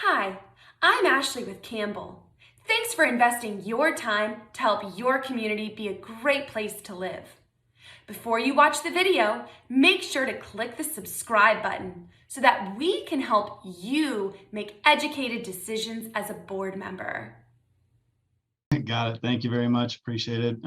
Hi, I'm Ashley with Campbell. Thanks for investing your time to help your community be a great place to live. Before you watch the video, make sure to click the subscribe button so that we can help you make educated decisions as a board member. Got it. Thank you very much. Appreciate it.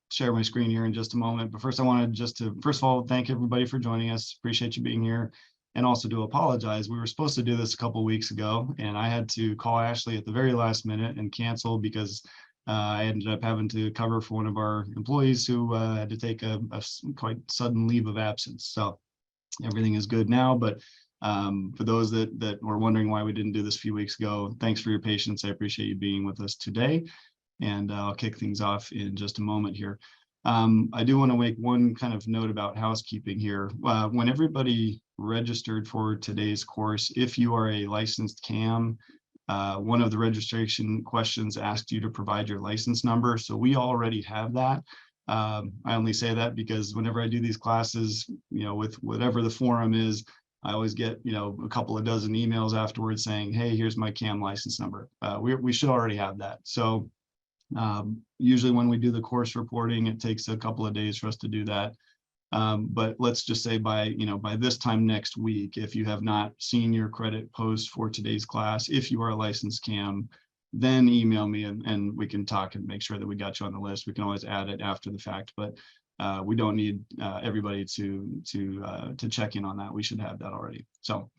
Share my screen here in just a moment. But first, I wanted just to, first of all, thank everybody for joining us. Appreciate you being here. And also to apologize. We were supposed to do this a couple of weeks ago, and I had to call Ashley at the very last minute and cancel because I ended up having to cover for one of our employees who had to take a quite sudden leave of absence. So everything is good now, but for those that were wondering why we didn't do this a few weeks ago, thanks for your patience. I appreciate you being with us today, and I'll kick things off in just a moment here. I do want to make one kind of note about housekeeping here. When everybody registered for today's course, if you are a licensed CAM, one of the registration questions asked you to provide your license number. So we already have that. I only say that because whenever I do these classes, with whatever the forum is, I always get, a couple of dozen emails afterwards saying, hey, here's my CAM license number. We should already have that. So usually when we do the course reporting, it takes a couple of days for us to do that. But let's just say by this time next week, if you have not seen your credit post for today's class, if you are a licensed CAM, then email me and we can talk and make sure that we got you on the list. We can always add it after the fact, but we don't need everybody to check in on that. We should have that already. So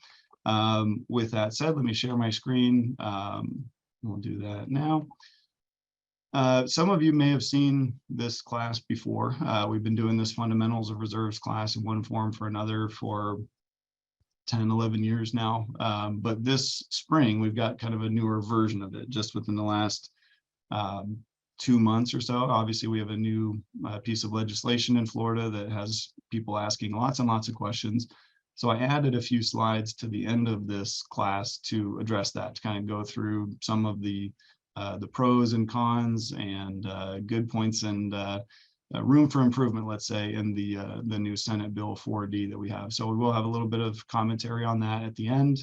with that said, let me share my screen. We'll do that now. Some of you may have seen this class before. We've been doing this fundamentals of reserves class in one form for another for 10, 11 years now. But this spring, we've got kind of a newer version of it just within the last 2 months or so. Obviously, we have a new piece of legislation in Florida that has people asking lots and lots of questions. So I added a few slides to the end of this class to address that, to kind of go through some of the pros and cons and good points and room for improvement, let's say, in the new Senate Bill 4D that we have. So we will have a little bit of commentary on that at the end,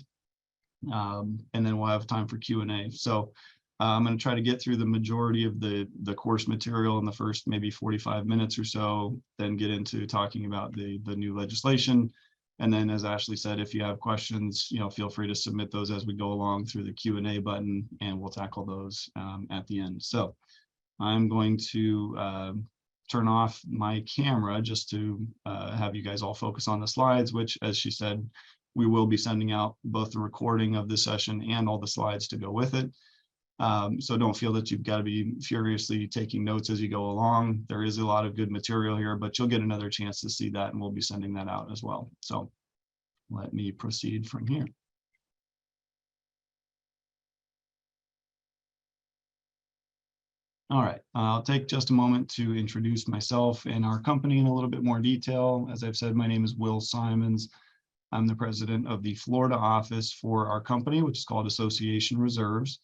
and then we'll have time for Q&A. So I'm going to try to get through the majority of the course material in the first maybe 45 minutes or so, then get into talking about the new legislation. And then, as Ashley said, if you have questions, feel free to submit those as we go along through the Q&A button, and we'll tackle those at the end. So I'm going to turn off my camera just to have you guys all focus on the slides, which, as she said, we will be sending out both the recording of the session and all the slides to go with it. So don't feel that you've got to be furiously taking notes as you go along. There is a lot of good material here, but you'll get another chance to see that, and we'll be sending that out as well. So let me proceed from here. All right, I'll take just a moment to introduce myself and our company in a little bit more detail. As I've said, my name is Will Simons. I'm the president of the Florida office for our company, which is called Association Reserves.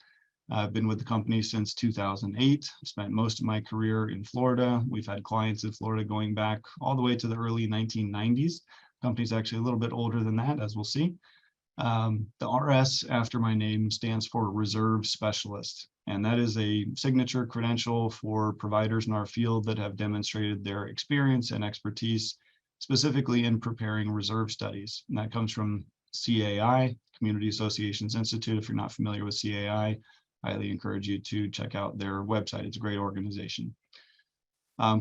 I've been with the company since 2008. I spent most of my career in Florida. We've had clients in Florida going back all the way to the early 1990s. The company's actually a little bit older than that, as we'll see. The RS after my name stands for Reserve Specialist, and that is a signature credential for providers in our field that have demonstrated their experience and expertise, specifically in preparing reserve studies. And that comes from CAI, Community Associations Institute. If you're not familiar with CAI, highly encourage you to check out their website. It's a great organization.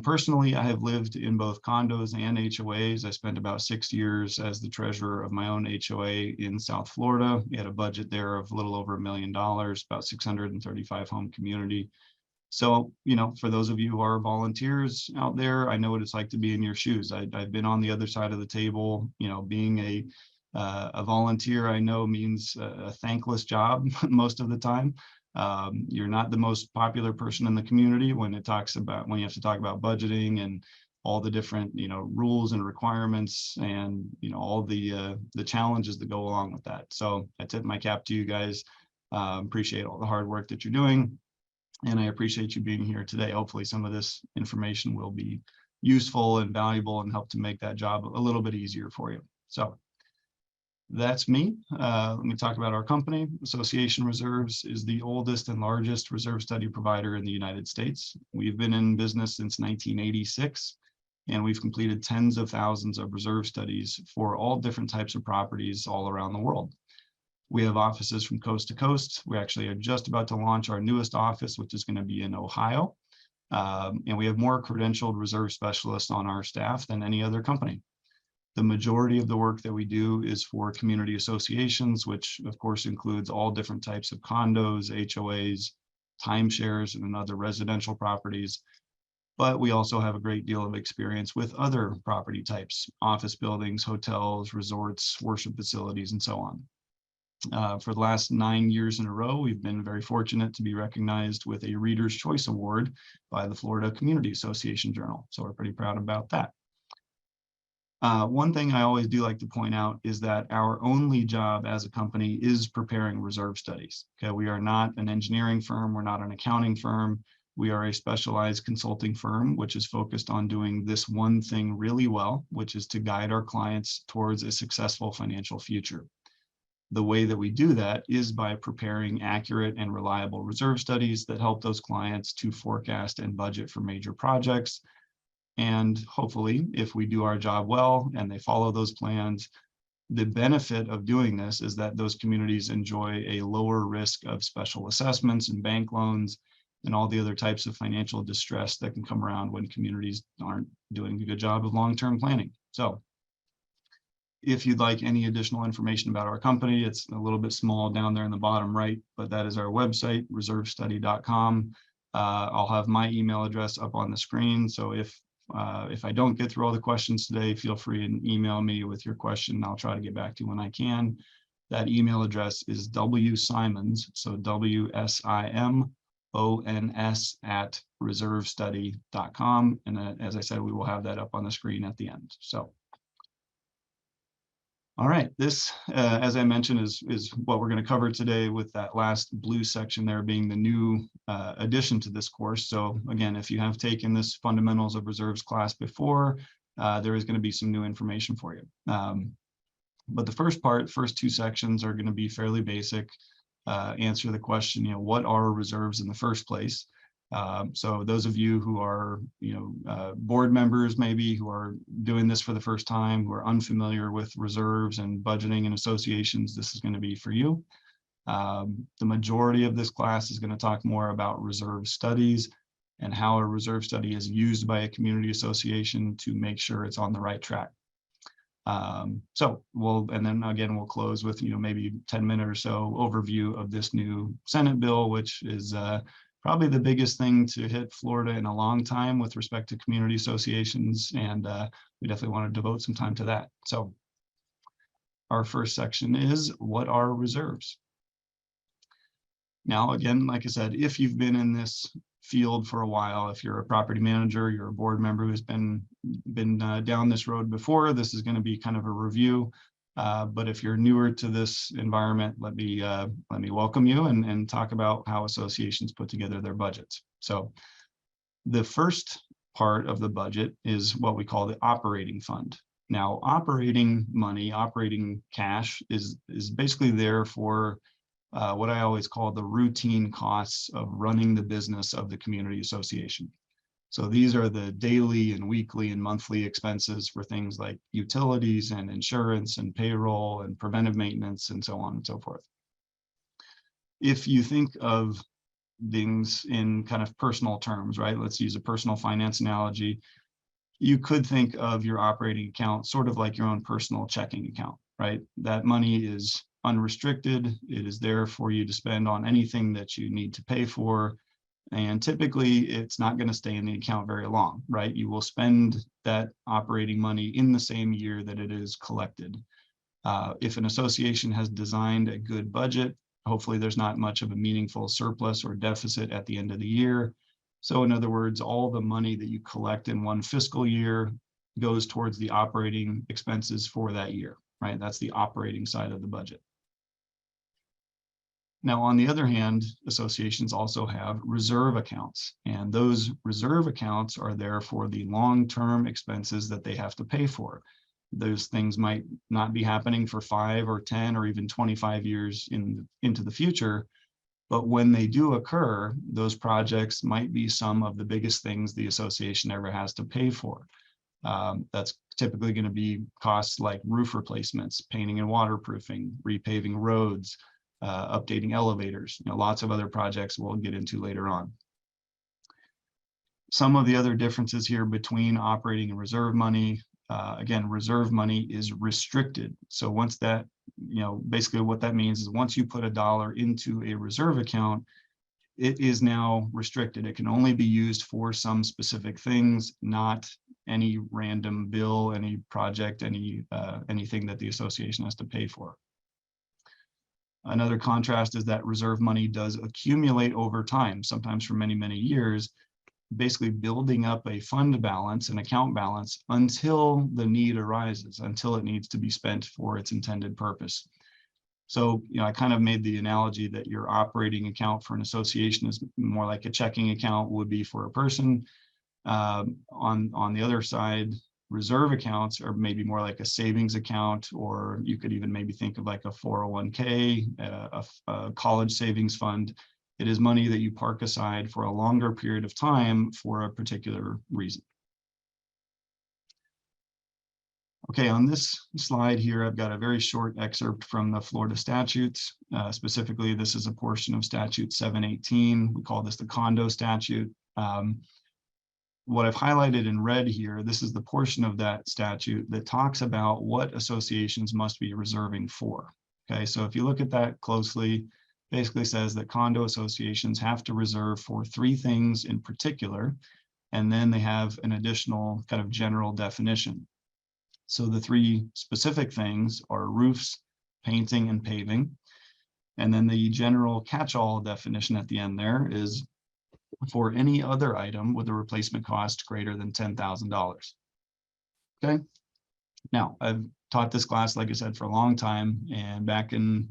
Personally, I have lived in both condos and HOAs. I spent about 6 years as the treasurer of my own HOA in South Florida. We had a budget there of a little over $1 million, about 635 home community. So, for those of you who are volunteers out there, I know what it's like to be in your shoes. I've been on the other side of the table. Being a volunteer, I know, means a thankless job most of the time. You're not the most popular person in the community when you have to talk about budgeting and all the different rules and requirements and all the challenges that go along with that. So I tip my cap to you guys. Appreciate all the hard work that you're doing, and I appreciate you being here today. Hopefully some of this information will be useful and valuable and help to make that job a little bit easier for you. So That's me. Let me talk about our company. Association Reserves is the oldest and largest reserve study provider in the United States. We've been in business since 1986, and we've completed tens of thousands of reserve studies for all different types of properties all around the world. We have offices from coast to coast. We actually are just about to launch our newest office, which is going to be in Ohio. And we have more credentialed reserve specialists on our staff than any other company. The majority of the work that we do is for community associations, which of course includes all different types of condos, HOAs, timeshares, and other residential properties. But we also have a great deal of experience with other property types, office buildings, hotels, resorts, worship facilities, and so on. For the last 9 years in a row, we've been very fortunate to be recognized with a Reader's Choice Award by the Florida Community Association Journal. So we're pretty proud about that. One thing I always do like to point out is that our only job as a company is preparing reserve studies. Okay, we are not an engineering firm, we're not an accounting firm. We are a specialized consulting firm, which is focused on doing this one thing really well, which is to guide our clients towards a successful financial future. The way that we do that is by preparing accurate and reliable reserve studies that help those clients to forecast and budget for major projects. And hopefully, if we do our job well and they follow those plans, the benefit of doing this is that those communities enjoy a lower risk of special assessments and bank loans and all the other types of financial distress that can come around when communities aren't doing a good job of long-term planning. So if you'd like any additional information about our company, it's a little bit small down there in the bottom right, but that is our website, reservestudy.com. I'll have my email address up on the screen. So if I don't get through all the questions today, feel free and email me with your question. I'll try to get back to you when I can. That email address is wsimons, so WSIMONS @reservestudy.com. And as I said, we will have that up on the screen at the end. So, all right, this, as I mentioned, is what we're going to cover today, with that last blue section there being the new addition to this course. So again, if you have taken this Fundamentals of Reserves class before, there is going to be some new information for you. But the first two sections are going to be fairly basic. Answer the question, what are reserves in the first place? So those of you who are, board members, maybe who are doing this for the first time, who are unfamiliar with reserves and budgeting and associations, this is going to be for you. The majority of this class is going to talk more about reserve studies and how a reserve study is used by a community association to make sure it's on the right track. And then again, we'll close with, maybe 10-minute or so overview of this new Senate bill, which is probably the biggest thing to hit Florida in a long time with respect to community associations. And we definitely want to devote some time to that. So our first section is, what are reserves? Now, again, like I said, if you've been in this field for a while, if you're a property manager, you're a board member who's been down this road before, this is going to be kind of a review. But if you're newer to this environment, let me welcome you and talk about how associations put together their budgets. So the first part of the budget is what we call the operating fund. Now, operating money, operating cash is basically there for what I always call the routine costs of running the business of the community association. So these are the daily and weekly and monthly expenses for things like utilities and insurance and payroll and preventive maintenance and so on and so forth. If you think of things in kind of personal terms, right? Let's use a personal finance analogy. You could think of your operating account sort of like your own personal checking account, right? That money is unrestricted. It is there for you to spend on anything that you need to pay for. And typically it's not going to stay in the account very long, right? You will spend that operating money in the same year that it is collected. If an association has designed a good budget, hopefully there's not much of a meaningful surplus or deficit at the end of the year. So in other words, all the money that you collect in one fiscal year goes towards the operating expenses for that year, right? That's the operating side of the budget. Now, on the other hand, associations also have reserve accounts, and those reserve accounts are there for the long-term expenses that they have to pay for. those things might not be happening for 5 or 10 or even 25 years into the future. But when they do occur, those projects might be some of the biggest things the association ever has to pay for. That's typically going to be costs like roof replacements, painting and waterproofing, repaving roads, updating elevators, lots of other projects we'll get into later on. Some of the other differences here between operating and reserve money, again, reserve money is restricted. So once that, basically what that means is once you put $1 into a reserve account, it is now restricted. It can only be used for some specific things, not any random bill, any project, anything that the association has to pay for. Another contrast is that reserve money does accumulate over time, sometimes for many, many years, basically building up a fund balance, an account balance, until the need arises, until it needs to be spent for its intended purpose. So, I kind of made the analogy that your operating account for an association is more like a checking account would be for a person. On the other side, reserve accounts are maybe more like a savings account, or you could even maybe think of like a 401k, a college savings fund. It is money that you park aside for a longer period of time for a particular reason. Okay, on this slide here, I've got a very short excerpt from the Florida statutes. Specifically, this is a portion of statute 718. We call this the condo statute. What I've highlighted in red here, this is the portion of that statute that talks about what associations must be reserving for. Okay, so if you look at that closely, basically says that condo associations have to reserve for 3 things in particular, and then they have an additional kind of general definition. So the 3 specific things are roofs, painting, and paving. And then the general catch-all definition at the end there is for any other item with a replacement cost greater than $10,000. Okay. Now, I've taught this class, like I said, for a long time, and back in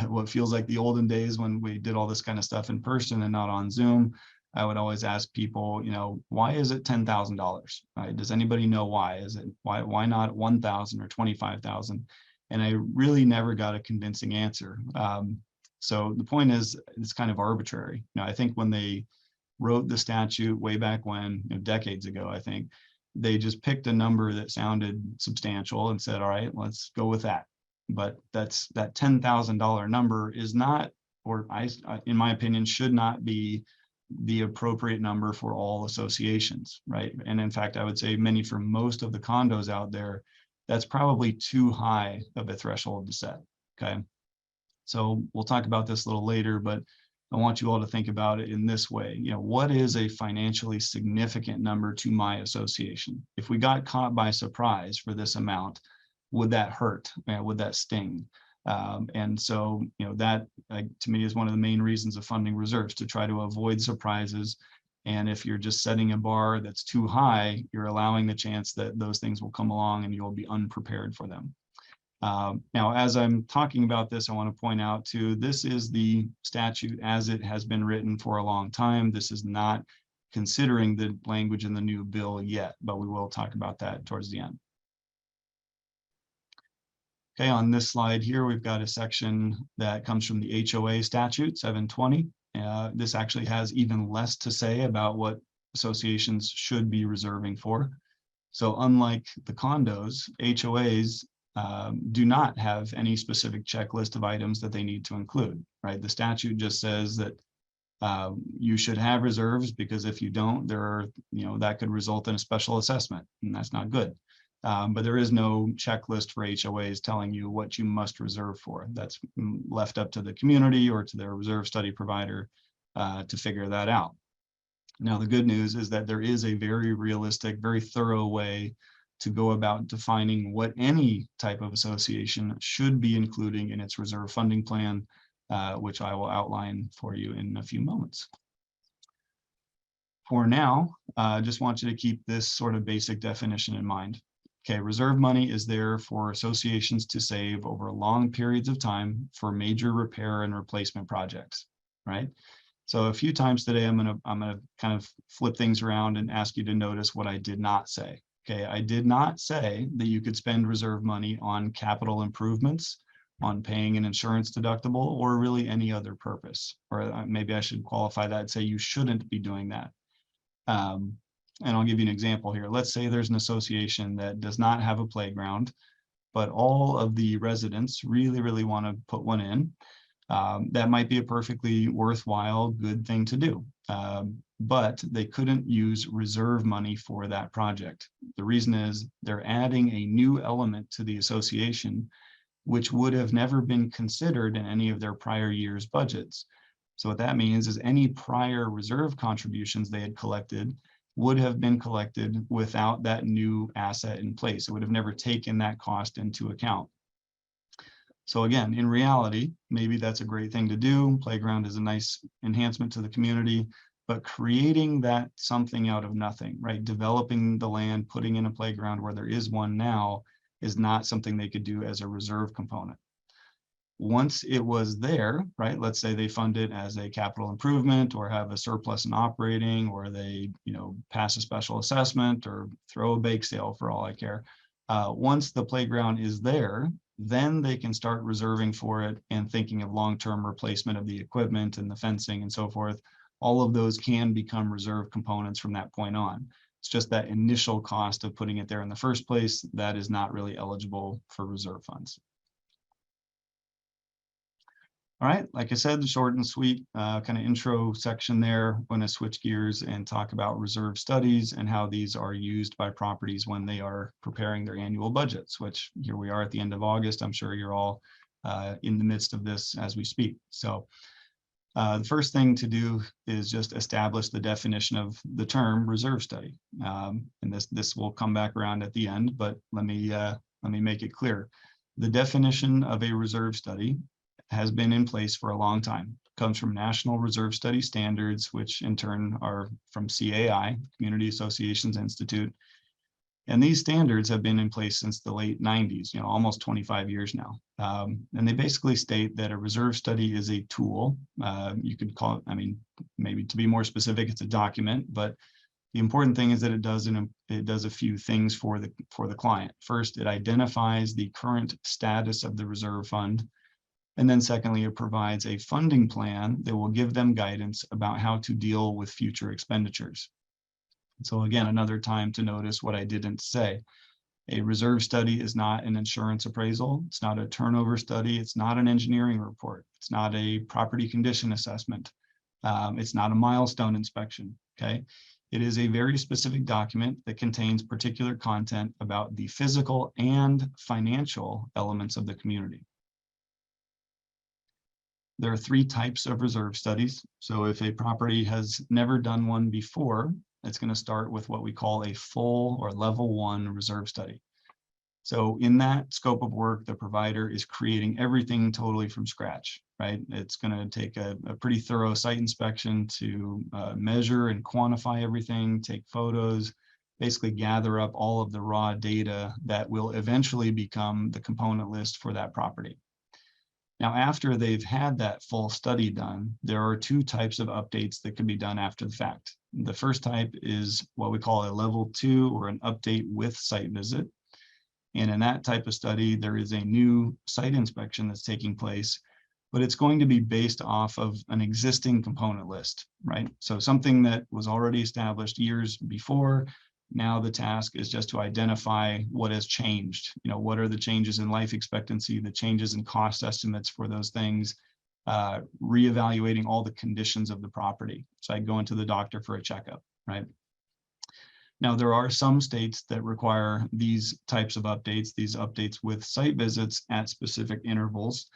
what feels like the olden days when we did all this kind of stuff in person and not on Zoom, I would always ask people, why is it $10,000? Right? Does anybody know why? Is it why not 1,000 or 25,000? And I really never got a convincing answer. So the point is, it's kind of arbitrary. I think when they wrote the statute way back when, decades ago, I think, they just picked a number that sounded substantial and said, all right, let's go with that. But that $10,000 number is not, or in my opinion, should not be the appropriate number for all associations, right? And in fact, I would say for most of the condos out there, that's probably too high of a threshold to set, okay? So we'll talk about this a little later, but I want you all to think about it in this way. What is a financially significant number to my association? If we got caught by surprise for this amount, would that hurt? Would that sting? And so, that to me is one of the main reasons of funding reserves, to try to avoid surprises. And if you're just setting a bar that's too high, you're allowing the chance that those things will come along and you'll be unprepared for them. Now, as I'm talking about this, I want to point out too, this is the statute as it has been written for a long time. This is not considering the language in the new bill yet, but we will talk about that towards the end. Okay, on this slide here, we've got a section that comes from the HOA statute 720. This actually has even less to say about what associations should be reserving for. So unlike the condos, HOAs do not have any specific checklist of items that they need to include, right? The statute just says that you should have reserves, because if you don't, that could result in a special assessment, and that's not good. But there is no checklist for HOAs telling you what you must reserve for. That's left up to the community or to their reserve study provider to figure that out. Now, the good news is that there is a very realistic, very thorough way to go about defining what any type of association should be including in its reserve funding plan, which I will outline for you in a few moments. For now, I just want you to keep this sort of basic definition in mind. Okay, reserve money is there for associations to save over long periods of time for major repair and replacement projects, right? So a few times today, I'm gonna kind of flip things around and ask you to notice what I did not say. Okay, I did not say that you could spend reserve money on capital improvements, on paying an insurance deductible, or really any other purpose. Or maybe I should qualify that and say you shouldn't be doing that. And I'll give you an example here. Let's say there's an association that does not have a playground, but all of the residents really want to put one in. That might be a perfectly worthwhile, good thing to do. But they couldn't use reserve money for that project. The reason is they're adding a new element to the association, which would have never been considered in any of their prior year's budgets. So what that means is any prior reserve contributions they had collected would have been collected without that new asset in place. It would have never taken that cost into account. So again, in reality, maybe that's a great thing to do. Playground is a nice enhancement to the community, but creating that something out of nothing, right? Developing the land, putting in a playground where there is one now is not something they could do as a reserve component. Once it was there, right? Let's say they fund it as a capital improvement or have a surplus in operating, or they, pass a special assessment or throw a bake sale for all I care. Once the playground is there, then they can start reserving for it and thinking of long-term replacement of the equipment and the fencing and so forth. All of those can become reserve components from that point on. It's just that initial cost of putting it there in the first place that is not really eligible for reserve funds. All right, like I said, the short and sweet kind of intro section there. I'm going to switch gears and talk about reserve studies and how these are used by properties when they are preparing their annual budgets, which here we are at the end of August. I'm sure you're all in the midst of this as we speak. So the first thing to do is just establish the definition of the term reserve study. And this will come back around at the end, but let me make it clear. The definition of a reserve study has been in place for a long time. It comes from National Reserve Study Standards, which in turn are from CAI, Community Associations Institute. And these standards have been in place since the late 90s, almost 25 years now. And they basically state that a reserve study is a tool. You could call it, maybe to be more specific, it's a document, but the important thing is that it does a few things for the client. First, it identifies the current status of the reserve fund. And then secondly, it provides a funding plan that will give them guidance about how to deal with future expenditures. So again, another time to notice what I didn't say. A reserve study is not an insurance appraisal. It's not a turnover study. It's not an engineering report. It's not a property condition assessment. It's not a milestone inspection, okay? It is a very specific document that contains particular content about the physical and financial elements of the community. There are 3 types of reserve studies. So if a property has never done one before, it's going to start with what we call a full or level 1 reserve study. So in that scope of work, the provider is creating everything totally from scratch, right? It's going to take a pretty thorough site inspection to measure and quantify everything, take photos, basically gather up all of the raw data that will eventually become the component list for that property. Now, after they've had that full study done, there are 2 types of updates that can be done after the fact. The first type is what we call a level 2 or an update with site visit. And in that type of study, there is a new site inspection that's taking place, but it's going to be based off of an existing component list, right? So something that was already established years before. Now the task is just to identify what has changed. What are the changes in life expectancy, the changes in cost estimates for those things, reevaluating all the conditions of the property. So I go into the doctor for a checkup, right? Now, there are some states that require these types of updates, these updates with site visits at specific intervals.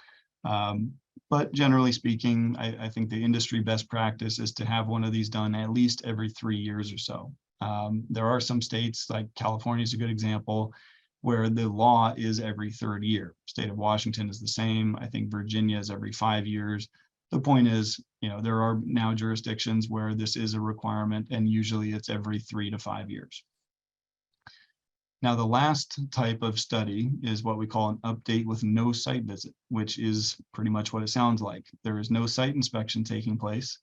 But generally speaking, I think the industry best practice is to have one of these done at least every 3 years or so. There are some states, like California is a good example, where the law is every 3rd year. State of Washington is the same. I think Virginia is every 5 years. The point is, there are now jurisdictions where this is a requirement, and usually it's every 3 to 5 years. Now, the last type of study is what we call an update with no site visit, which is pretty much what it sounds like. There is no site inspection taking place,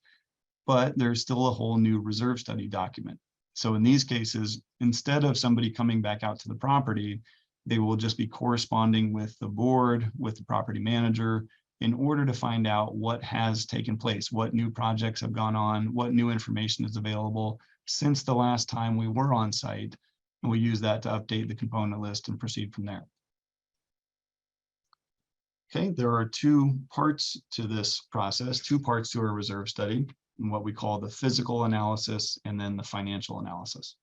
but there's still a whole new reserve study document. So in these cases, instead of somebody coming back out to the property, they will just be corresponding with the board, with the property manager, in order to find out what has taken place, what new projects have gone on, what new information is available since the last time we were on site. And we use that to update the component list and proceed from there. Okay, there are two parts to this process, two parts to a reserve study, what we call the physical analysis and then the financial analysis.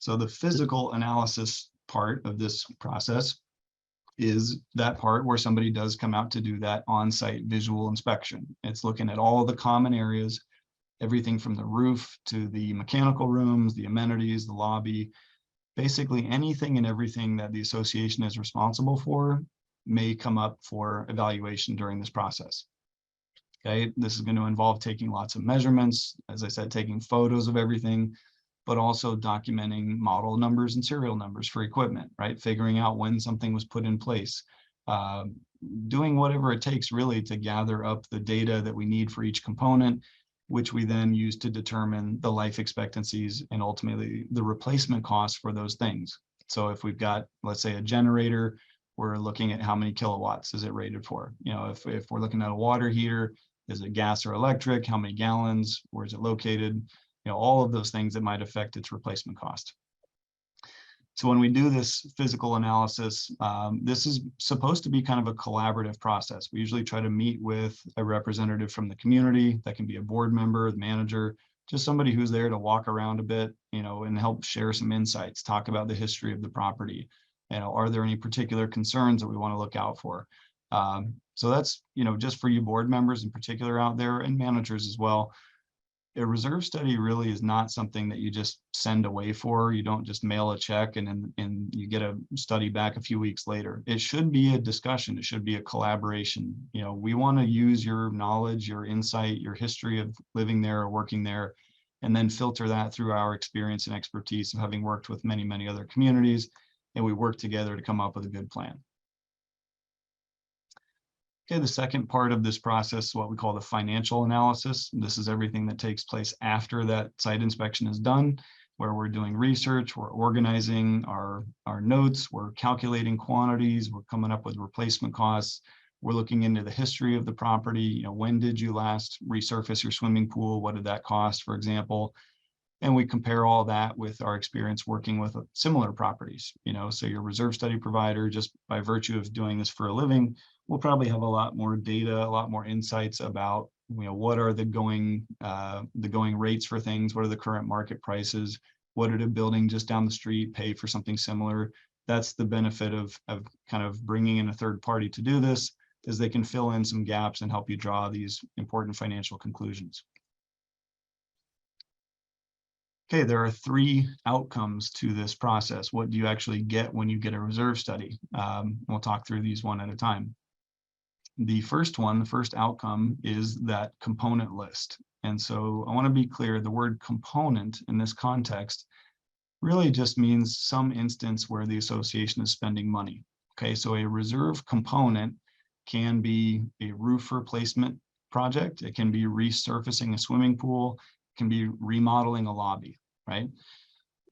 So the physical analysis part of this process is that part where somebody does come out to do that on-site visual inspection. It's looking at all the common areas, everything from the roof to the mechanical rooms, the amenities, the lobby, basically anything and everything that the association is responsible for may come up for evaluation during this process. Okay, this is going to involve taking lots of measurements, as I said, taking photos of everything, but also documenting model numbers and serial numbers for equipment, right? Figuring out when something was put in place, doing whatever it takes really to gather up the data that we need for each component, which we then use to determine the life expectancies and ultimately the replacement costs for those things. So if we've got, let's say, a generator, we're looking at how many kilowatts is it rated for. You know, if we're looking at a water heater, is it gas or electric? How many gallons? Where is it located? You know, all of those things that might affect its replacement cost. So when we do this physical analysis, this is supposed to be kind of a collaborative process. We usually try to meet with a representative from the community. That can be a board member, the manager, just somebody who's there to walk around a bit, you know, and help share some insights, talk about the history of the property. You know, are there any particular concerns that we want to look out for? So that's, you know, just for you board members in particular out there and managers as well. A reserve study really is not something that you just send away for. You don't just mail a check and you get a study back a few weeks later. It should be a discussion. It should be a collaboration. You know, we want to use your knowledge, your insight, your history of living there or working there, and then filter that through our experience and expertise of having worked with many, many other communities. And we work together to come up with a good plan. Okay, the second part of this process is what we call the financial analysis. This is everything that takes place after that site inspection is done, where we're doing research, we're organizing our notes, we're calculating quantities, we're coming up with replacement costs, we're looking into the history of the property. You know, when did you last resurface your swimming pool? What did that cost, for example? And we compare all that with our experience working with similar properties. You know, so your reserve study provider, just by virtue of doing this for a living, will probably have a lot more data, a lot more insights about, you know, what are the going rates for things, what are the current market prices, what did a building just down the street pay for something similar. That's the benefit of kind of bringing in a third party to do this, is they can fill in some gaps and help you draw these important financial conclusions. Okay, there are three outcomes to this process. What do you actually get when you get a reserve study? We'll talk through these one at a time. The first one, the first outcome, is that component list. And so I want to be clear, the word component in this context really just means some instance where the association is spending money. Okay, so a reserve component can be a roof replacement project. It can be resurfacing a swimming pool, it can be remodeling a lobby, right?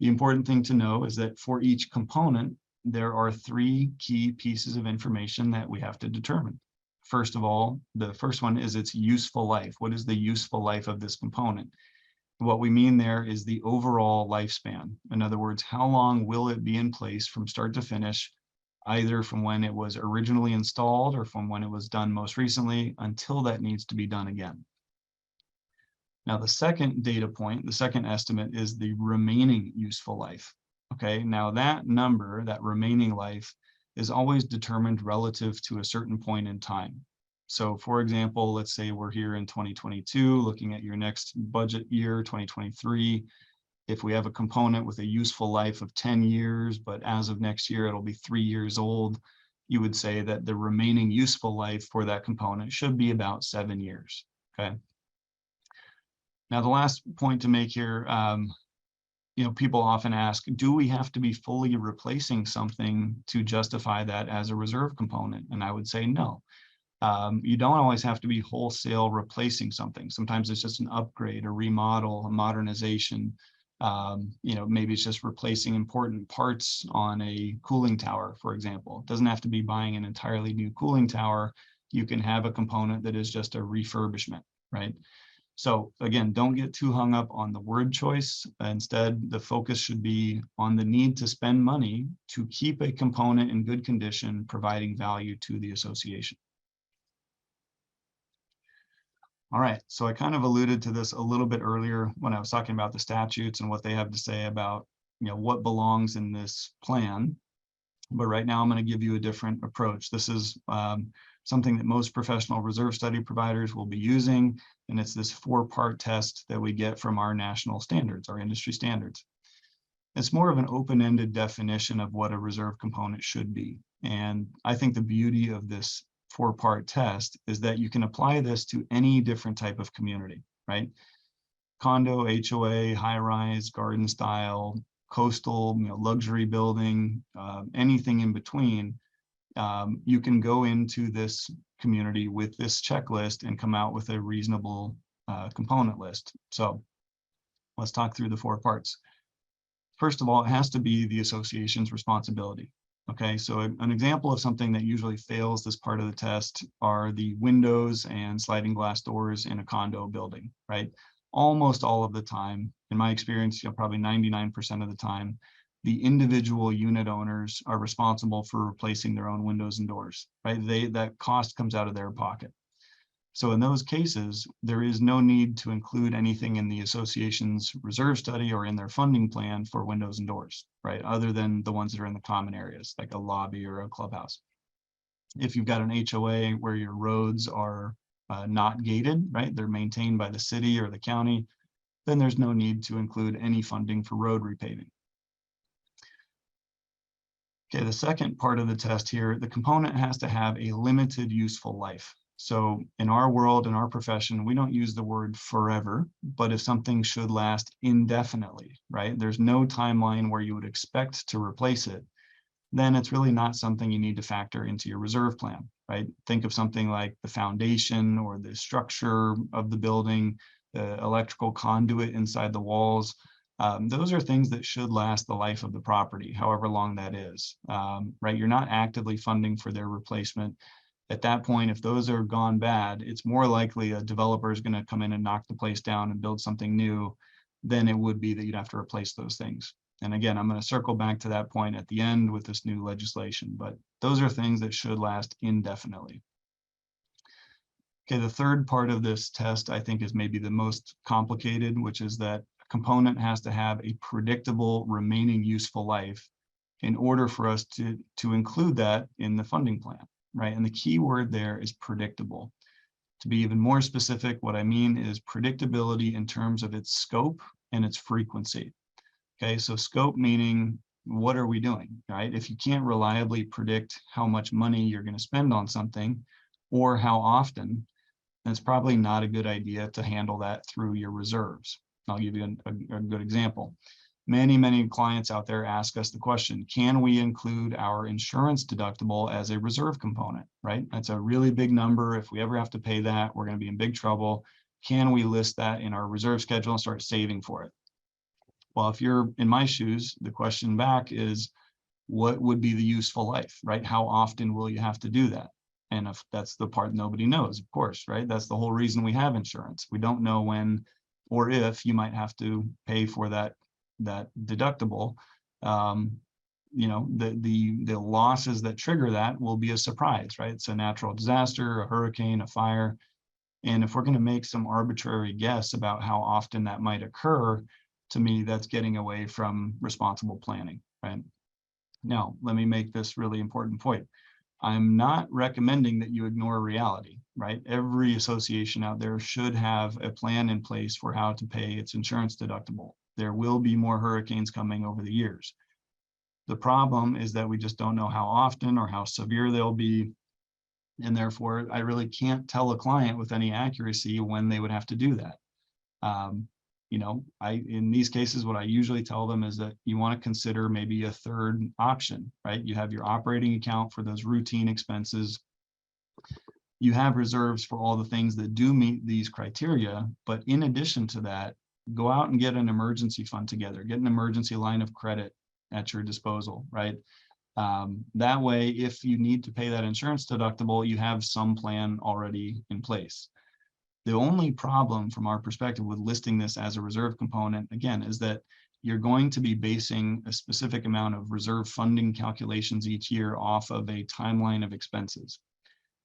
The important thing to know is that for each component, there are three key pieces of information that we have to determine. First of all, the first one is its useful life. What is the useful life of this component? What we mean there is the overall lifespan. In other words, how long will it be in place from start to finish, either from when it was originally installed or from when it was done most recently until that needs to be done again. Now, the second data point, the second estimate, is the remaining useful life. Okay, now that number, that remaining life, is always determined relative to a certain point in time. So for example, let's say we're here in 2022, looking at your next budget year, 2023. If we have a component with a useful life of 10 years, but as of next year, it'll be 3 years old, you would say that the remaining useful life for that component should be about 7 years, okay? Now, the last point to make here, you know, people often ask, do we have to be fully replacing something to justify that as a reserve component? And I would say no. You don't always have to be wholesale replacing something. Sometimes it's just an upgrade, a remodel, a modernization. Maybe it's just replacing important parts on a cooling tower, for example. It doesn't have to be buying an entirely new cooling tower. You can have a component that is just a refurbishment, right? So again, don't get too hung up on the word choice. Instead, the focus should be on the need to spend money to keep a component in good condition, providing value to the association. All right, so I kind of alluded to this a little bit earlier when I was talking about the statutes and what they have to say about, what belongs in this plan. But right now I'm going to give you a different approach. This is something that most professional reserve study providers will be using, and it's this 4-part test that we get from our national standards, our industry standards. It's more of an open-ended definition of what a reserve component should be. And I think the beauty of this 4-part test is that you can apply this to any different type of community, right? Condo, HOA, high-rise, garden style, coastal, luxury building, anything in between. You can go into this community with this checklist and come out with a reasonable component list. So let's talk through the 4 parts. First of all, it has to be the association's responsibility. Okay, so an example of something that usually fails this part of the test are the windows and sliding glass doors in a condo building, right? Almost all of the time, in my experience, probably 99% of the time, the individual unit owners are responsible for replacing their own windows and doors, right? That cost comes out of their pocket. So in those cases, there is no need to include anything in the association's reserve study or in their funding plan for windows and doors, right? Other than the ones that are in the common areas, like a lobby or a clubhouse. If you've got an HOA where your roads are not gated, right? They're maintained by the city or the county, then there's no need to include any funding for road repaving. Okay, the second part of the test here, the component has to have a limited useful life. So in our world, in our profession, we don't use the word forever, but if something should last indefinitely, right? There's no timeline where you would expect to replace it, then it's really not something you need to factor into your reserve plan, right? Think of something like the foundation or the structure of the building, the electrical conduit inside the walls. Those are things that should last the life of the property, however long that is, right? You're not actively funding for their replacement. At that point, if those are gone bad, it's more likely a developer is going to come in and knock the place down and build something new than it would be that you'd have to replace those things. And again, I'm going to circle back to that point at the end with this new legislation, but those are things that should last indefinitely. Okay, the third part of this test, I think, is maybe the most complicated, which is that a component has to have a predictable remaining useful life in order for us to include that in the funding plan. Right? And the key word there is predictable. To be even more specific, what I mean is predictability in terms of its scope and its frequency. Okay, so scope meaning what are we doing, right? If you can't reliably predict how much money you're going to spend on something or how often, then it's probably not a good idea to handle that through your reserves. I'll give you a good example. Many clients out there ask us the question, can we include our insurance deductible as a reserve component, right? That's a really big number. If we ever have to pay that, we're going to be in big trouble. Can we list that in our reserve schedule and start saving for it? Well, if you're in my shoes, the question back is, what would be the useful life, right? How often will you have to do that? And if that's the part nobody knows, of course, right? That's the whole reason we have insurance. We don't know when or if you might have to pay for that deductible. The losses that trigger that will be a surprise, right? It's a natural disaster, a hurricane, a fire. And if we're going to make some arbitrary guess about how often that might occur, to me, that's getting away from responsible planning, right? Now, let me make this really important point. I'm not recommending that you ignore reality, right? Every association out there should have a plan in place for how to pay its insurance deductible. There will be more hurricanes coming over the years. The problem is that we just don't know how often or how severe they'll be. And therefore, I really can't tell a client with any accuracy when they would have to do that. In these cases, what I usually tell them is that you want to consider maybe a third option, right? You have your operating account for those routine expenses. You have reserves for all the things that do meet these criteria, but in addition to that, go out and get an emergency fund together, get an emergency line of credit at your disposal, right? That way, if you need to pay that insurance deductible, you have some plan already in place. The only problem from our perspective with listing this as a reserve component, again, is that you're going to be basing a specific amount of reserve funding calculations each year off of a timeline of expenses.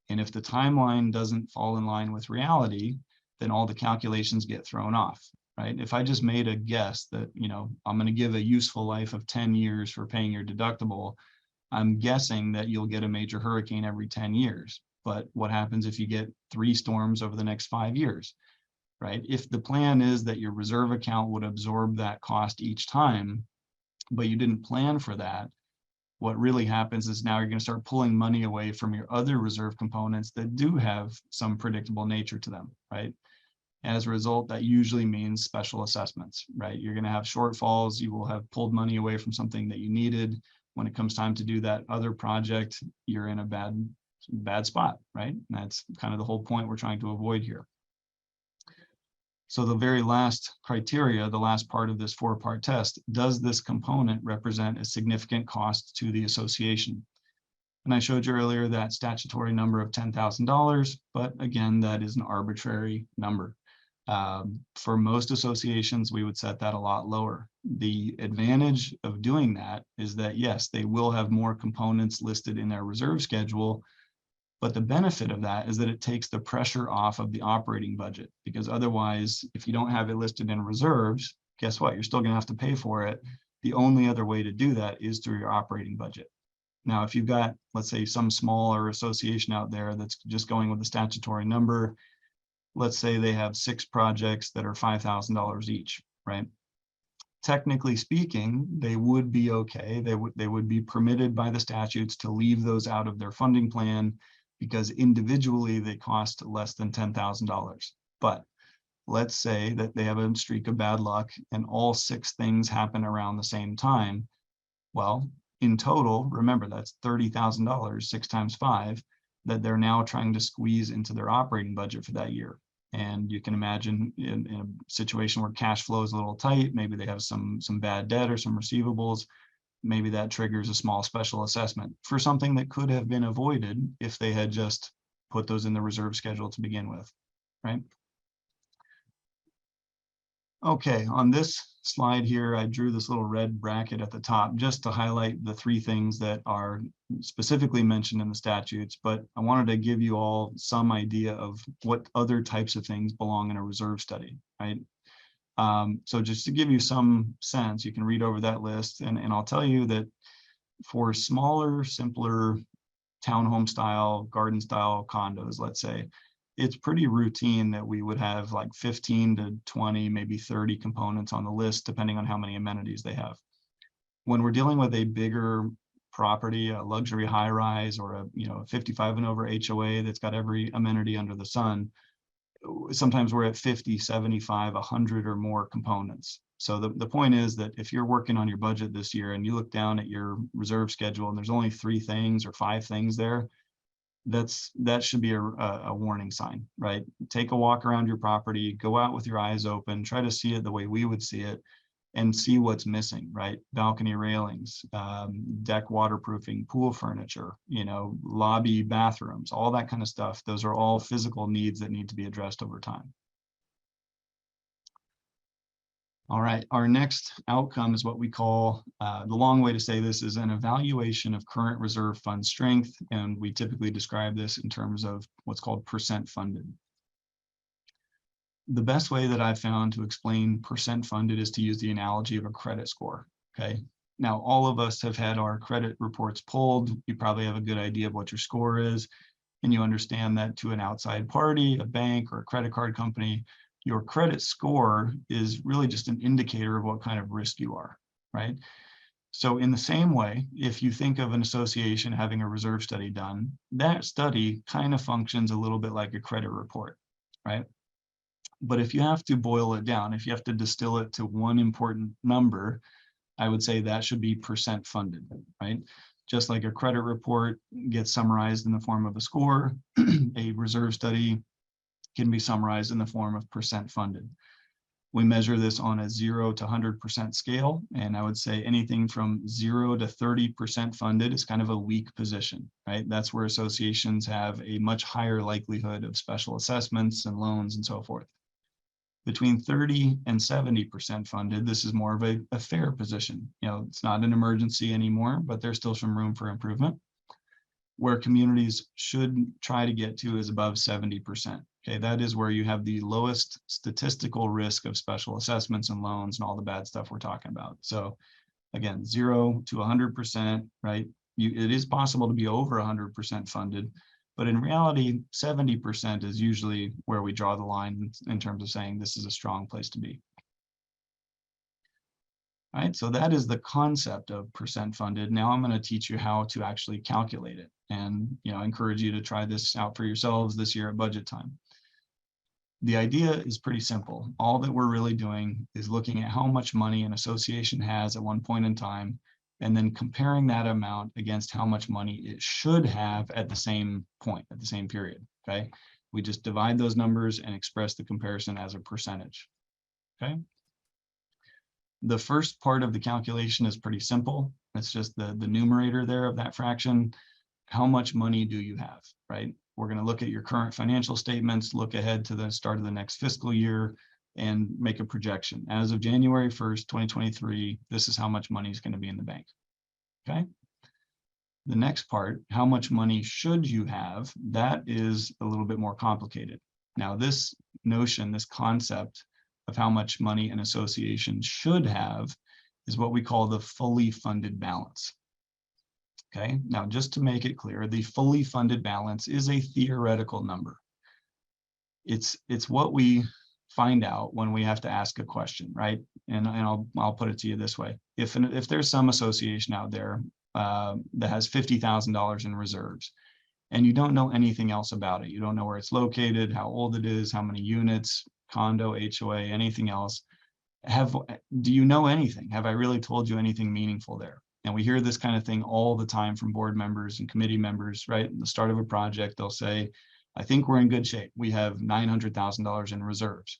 And if the timeline doesn't fall in line with reality, then all the calculations get thrown off, right? If I just made a guess that, I'm going to give a useful life of 10 years for paying your deductible, I'm guessing that you'll get a major hurricane every 10 years. But what happens if you get 3 storms over the next 5 years, right? If the plan is that your reserve account would absorb that cost each time, but you didn't plan for that, what really happens is now you're going to start pulling money away from your other reserve components that do have some predictable nature to them, right? As a result, that usually means special assessments, right? You're going to have shortfalls. You will have pulled money away from something that you needed. When it comes time to do that other project, you're in a bad spot, right? And that's kind of the whole point we're trying to avoid here. So the very last criteria, the last part of this 4-part test, does this component represent a significant cost to the association? And I showed you earlier that statutory number of $10,000, but again, that is an arbitrary number. For most associations, we would set that a lot lower. The advantage of doing that is that, yes, they will have more components listed in their reserve schedule, but the benefit of that is that it takes the pressure off of the operating budget, because otherwise, if you don't have it listed in reserves, guess what? You're still going to have to pay for it. The only other way to do that is through your operating budget. Now, if you've got, let's say, some smaller association out there that's just going with the statutory number, let's say they have 6 projects that are $5,000 each, right? Technically speaking, they would be okay. They would be permitted by the statutes to leave those out of their funding plan because individually they cost less than $10,000. But let's say that they have a streak of bad luck and all 6 things happen around the same time. Well, in total, remember, that's $30,000, 6 times 5, that they're now trying to squeeze into their operating budget for that year. And you can imagine in a situation where cash flow is a little tight, maybe they have some bad debt or some receivables, maybe that triggers a small special assessment for something that could have been avoided if they had just put those in the reserve schedule to begin with, right? Okay, on this slide here, I drew this little red bracket at the top just to highlight the 3 things that are specifically mentioned in the statutes, but I wanted to give you all some idea of what other types of things belong in a reserve study, right? So just to give you some sense, you can read over that list, and I'll tell you that for smaller, simpler townhome style, garden style condos, let's say, it's pretty routine that we would have like 15 to 20, maybe 30 components on the list, depending on how many amenities they have. When we're dealing with a bigger property, a luxury high rise, or a 55 and over HOA that's got every amenity under the sun, sometimes we're at 50, 75, 100 or more components. So the point is that if you're working on your budget this year and you look down at your reserve schedule and there's only 3 things or 5 things there, that should be a warning sign, right? Take a walk around your property, go out with your eyes open, try to see it the way we would see it, and see what's missing, right? Balcony railings, deck waterproofing, pool furniture, lobby bathrooms, all that kind of stuff. Those are all physical needs that need to be addressed over time. All right, our next outcome is what we call, the long way to say this is an evaluation of current reserve fund strength, and we typically describe this in terms of what's called percent funded. The best way that I've found to explain percent funded is to use the analogy of a credit score, okay? Now, all of us have had our credit reports pulled. You probably have a good idea of what your score is, and you understand that to an outside party, a bank or a credit card company, your credit score is really just an indicator of what kind of risk you are, right? So in the same way, if you think of an association having a reserve study done, that study kind of functions a little bit like a credit report, right? But if you have to boil it down, if you have to distill it to one important number, I would say that should be percent funded, right? Just like a credit report gets summarized in the form of a score, a reserve study can be summarized in the form of percent funded. We measure this on a 0 to 100% scale, and I would say anything from 0 to 30% funded is kind of a weak position, right? That's where associations have a much higher likelihood of special assessments and loans and so forth. Between 30 and 70% funded, this is more of a fair position. You know, it's not an emergency anymore, but there's still some room for improvement. Where communities should try to get to is above 70%. Okay, that is where you have the lowest statistical risk of special assessments and loans and all the bad stuff we're talking about. So again, 0 to 100%, right? It is possible to be over 100% funded, but in reality, 70% is usually where we draw the line in terms of saying this is a strong place to be. All right, so that is the concept of percent funded. Now I'm going to teach you how to actually calculate it, and I encourage you to try this out for yourselves this year at budget time. The idea is pretty simple. All that we're really doing is looking at how much money an association has at one point in time, and then comparing that amount against how much money it should have at the same point, at the same period, okay? We just divide those numbers and express the comparison as a percentage, okay? The first part of the calculation is pretty simple. It's just the numerator there of that fraction. How much money do you have, right? We're going to look at your current financial statements, look ahead to the start of the next fiscal year, and make a projection. As of January 1st, 2023, this is how much money is going to be in the bank, okay? The next part, how much money should you have, that is a little bit more complicated. Now, this notion, this concept of how much money an association should have is what we call the fully funded balance. Okay, now just to make it clear, the fully funded balance is a theoretical number. It's what we find out when we have to ask a question, right? And I'll put it to you this way: if there's some association out there that has $50,000 in reserves, and you don't know anything else about it, you don't know where it's located, how old it is, how many units, condo, HOA, anything else, do you know anything? Have I really told you anything meaningful there? And we hear this kind of thing all the time from board members and committee members, right? At the start of a project, they'll say, I think we're in good shape. We have $900,000 in reserves.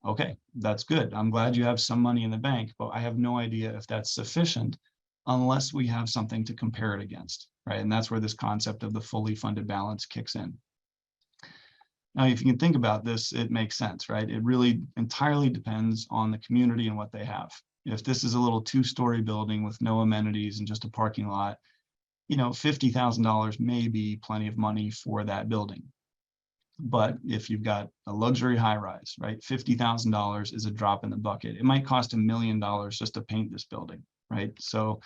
Okay, that's good. I'm glad you have some money in the bank, but I have no idea if that's sufficient unless we have something to compare it against, right? And that's where this concept of the fully funded balance kicks in. Now, if you can think about this, it makes sense, right? It really entirely depends on the community and what they have. If this is a little two-story building with no amenities and just a parking lot, $50,000 may be plenty of money for that building. But if you've got a luxury high-rise, right, $50,000 is a drop in the bucket. It might cost $1 million just to paint this building, right? So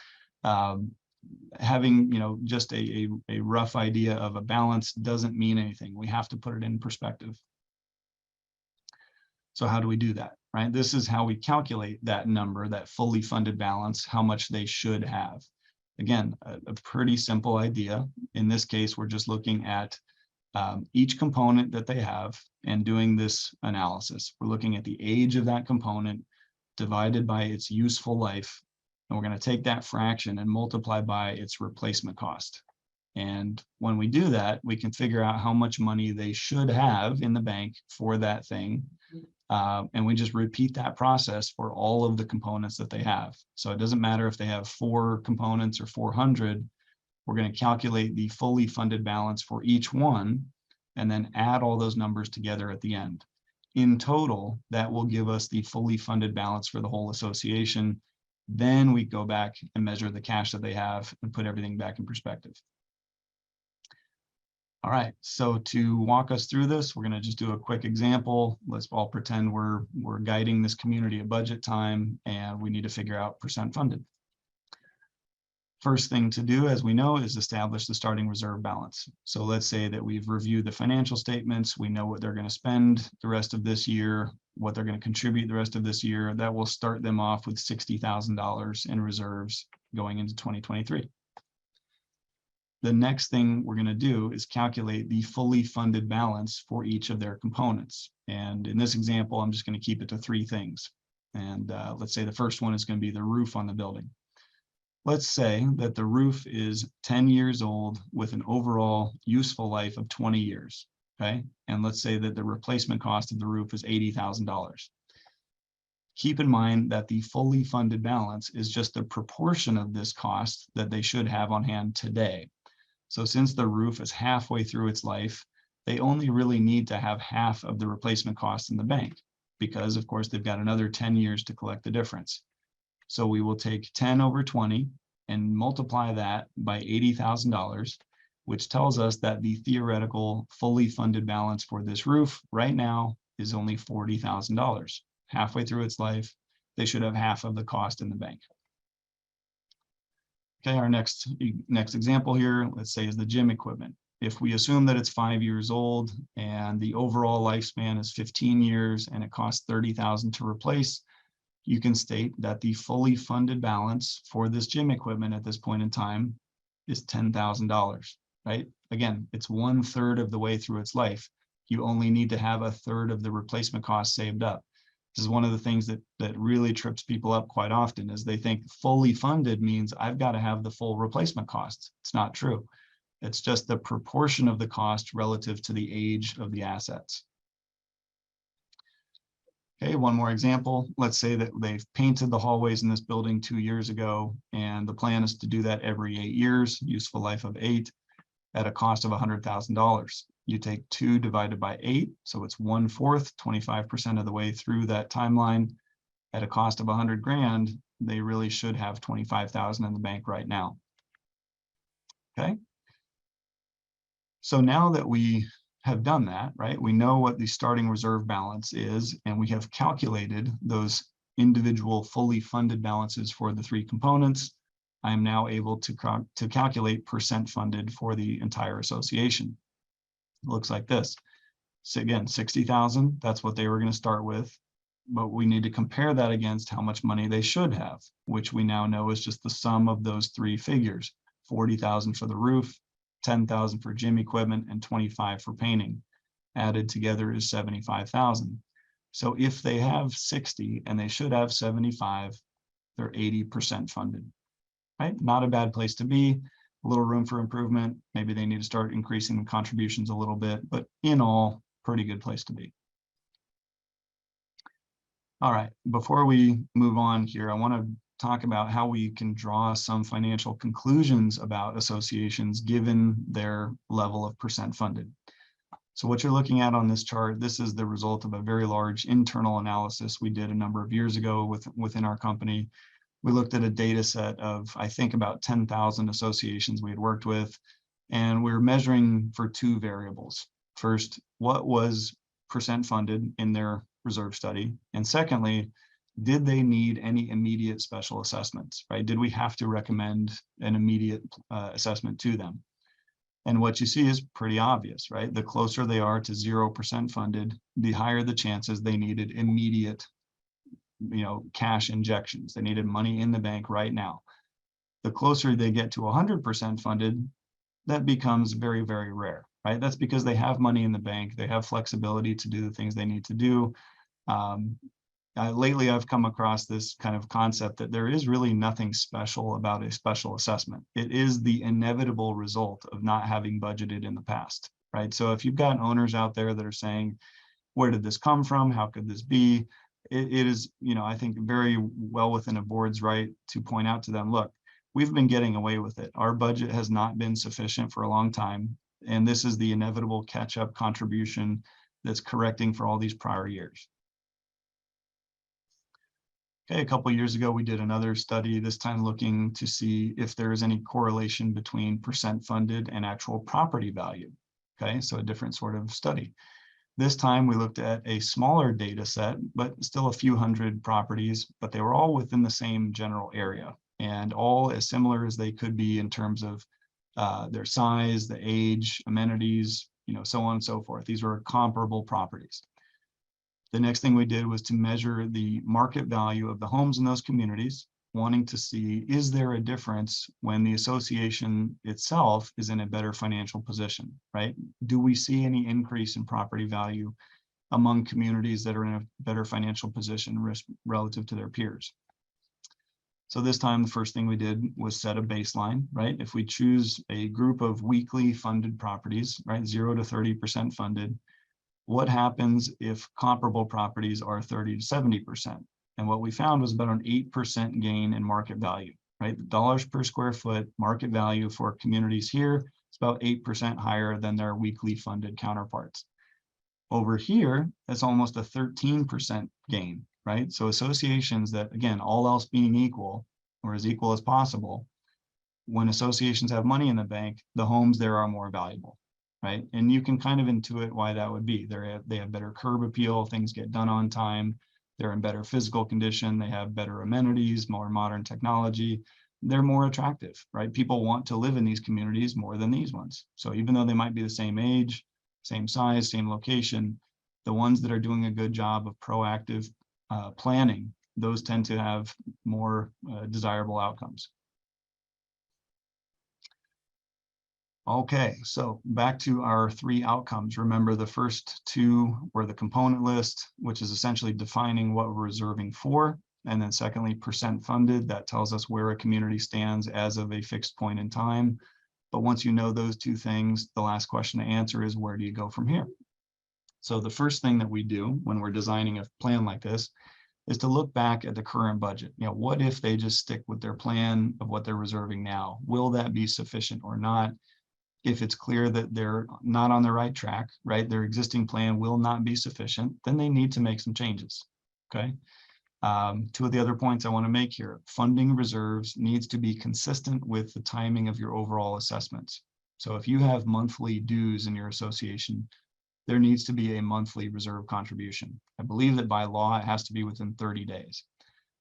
having just a rough idea of a balance doesn't mean anything. We have to put it in perspective. So how do we do that, right? This is how we calculate that number, that fully funded balance, how much they should have. Again, a pretty simple idea. In this case, we're just looking at each component that they have and doing this analysis. We're looking at the age of that component divided by its useful life. And we're going to take that fraction and multiply by its replacement cost. And when we do that, we can figure out how much money they should have in the bank for that thing. And we just repeat that process for all of the components that they have. So it doesn't matter if they have 4 components or 400, we're going to calculate the fully funded balance for each one and then add all those numbers together at the end. In total, that will give us the fully funded balance for the whole association. Then we go back and measure the cash that they have and put everything back in perspective. All right, so to walk us through this, we're going to just do a quick example. Let's all pretend we're guiding this community at budget time and we need to figure out percent funded. First thing to do, as we know, is establish the starting reserve balance. So let's say that we've reviewed the financial statements. We know what they're going to spend the rest of this year, what they're going to contribute the rest of this year. That will start them off with $60,000 in reserves going into 2023. The next thing we're going to do is calculate the fully funded balance for each of their components. And in this example, I'm just going to keep it to 3 things. And let's say the first one is going to be the roof on the building. Let's say that the roof is 10 years old with an overall useful life of 20 years, okay? And let's say that the replacement cost of the roof is $80,000. Keep in mind that the fully funded balance is just a proportion of this cost that they should have on hand today. So since the roof is halfway through its life, they only really need to have half of the replacement cost in the bank because, of course, they've got another 10 years to collect the difference. So we will take 10 over 20 and multiply that by $80,000, which tells us that the theoretical fully funded balance for this roof right now is only $40,000. Halfway through its life, they should have half of the cost in the bank. Okay, our next example here, let's say, is the gym equipment. If we assume that it's 5 years old and the overall lifespan is 15 years and it costs $30,000 to replace, you can state that the fully funded balance for this gym equipment at this point in time is $10,000, right? Again, it's 1/3 of the way through its life. You only need to have 1/3 of the replacement cost saved up. This is one of the things that really trips people up quite often is they think fully funded means I've got to have the full replacement costs. It's not true. It's just the proportion of the cost relative to the age of the assets. Okay, one more example. Let's say that they've painted the hallways in this building 2 years ago, and the plan is to do that every 8 years, useful life of 8, at a cost of $100,000. You take 2 divided by 8, so it's 1/4, 25% of the way through that timeline. At a cost of 100 grand, they really should have 25,000 in the bank right now. Okay. So now that we have done that, right, we know what the starting reserve balance is, and we have calculated those individual fully funded balances for the 3 components. I am now able to calculate percent funded for the entire association. It looks like this. So again, 60,000, that's what they were going to start with, but we need to compare that against how much money they should have, which we now know is just the sum of those 3 figures, 40,000 for the roof, 10,000 for gym equipment, and 25 for painting. Added together is 75,000. So if they have 60 and they should have 75, they're 80% funded, right? Not a bad place to be. A little room for improvement. Maybe they need to start increasing the contributions a little bit, but in all, pretty good place to be. All right, before we move on here, I want to talk about how we can draw some financial conclusions about associations given their level of percent funded. So what you're looking at on this chart, this is the result of a very large internal analysis we did a number of years ago within our company. We looked at a data set of, I think, about 10,000 associations we had worked with, and we were measuring for 2 variables. First, what was percent funded in their reserve study? And secondly, did they need any immediate special assessments, right? Did we have to recommend an immediate assessment to them? And what you see is pretty obvious, right? The closer they are to 0% funded, the higher the chances they needed immediate cash injections. They needed money in the bank right now. The closer they get to 100% funded, that becomes very, very rare, right? That's because they have money in the bank. They have flexibility to do the things they need to do. Lately, I've come across this kind of concept that there is really nothing special about a special assessment. It is the inevitable result of not having budgeted in the past, right? So if you've got owners out there that are saying, where did this come from? How could this be? It is, I think, very well within a board's right to point out to them, look, we've been getting away with it. Our budget has not been sufficient for a long time. And this is the inevitable catch-up contribution that's correcting for all these prior years. Okay, a couple of years ago, we did another study, this time looking to see if there is any correlation between percent funded and actual property value. Okay, so a different sort of study. This time we looked at a smaller data set, but still a few hundred properties, but they were all within the same general area and all as similar as they could be in terms of their size, the age, amenities, so on and so forth. These were comparable properties. The next thing we did was to measure the market value of the homes in those communities, wanting to see, is there a difference when the association itself is in a better financial position, right? Do we see any increase in property value among communities that are in a better financial position relative to their peers? So this time, the first thing we did was set a baseline, right? If we choose a group of weekly funded properties, right, 0 to 30% funded, what happens if comparable properties are 30 to 70%? And what we found was about an 8% gain in market value, right? The dollars per square foot market value for communities here is about 8% higher than their weekly funded counterparts. Over here, it's almost a 13% gain, right? So associations that, again, all else being equal, or as equal as possible, when associations have money in the bank, the homes there are more valuable, right? And you can kind of intuit why that would be. They have better curb appeal, things get done on time, they're in better physical condition, they have better amenities, more modern technology, they're more attractive, right? People want to live in these communities more than these ones. So even though they might be the same age, same size, same location, the ones that are doing a good job of proactive planning, those tend to have more desirable outcomes. Okay, so back to our 3 outcomes. Remember, the first 2 were the component list, which is essentially defining what we're reserving for. And then secondly, percent funded, that tells us where a community stands as of a fixed point in time. But once you know those 2 things, the last question to answer is, where do you go from here? So the first thing that we do when we're designing a plan like this is to look back at the current budget. You know, what if they just stick with their plan of what they're reserving now? Will that be sufficient or not? If it's clear that they're not on the right track, right, their existing plan will not be sufficient, then they need to make some changes, okay? 2 of the other points I want to make here: funding reserves needs to be consistent with the timing of your overall assessments. So if you have monthly dues in your association, there needs to be a monthly reserve contribution. I believe that by law, it has to be within 30 days.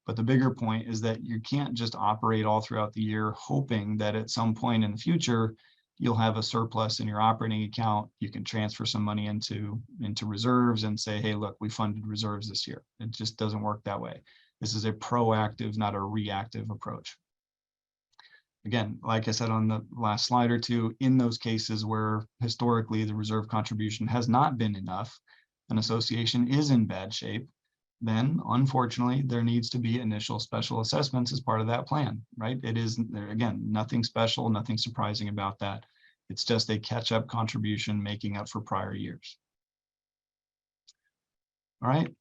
But the bigger point is that you can't just operate all throughout the year hoping that at some point in the future, you'll have a surplus in your operating account. You can transfer some money into reserves and say, hey, look, we funded reserves this year. It just doesn't work that way. This is a proactive, not a reactive approach. Again, like I said on the last slide or 2, in those cases where historically the reserve contribution has not been enough, an association is in bad shape, then unfortunately there needs to be initial special assessments as part of that plan, right? It is, again, nothing special, nothing surprising about that. It's just a catch-up contribution making up for prior years. All right,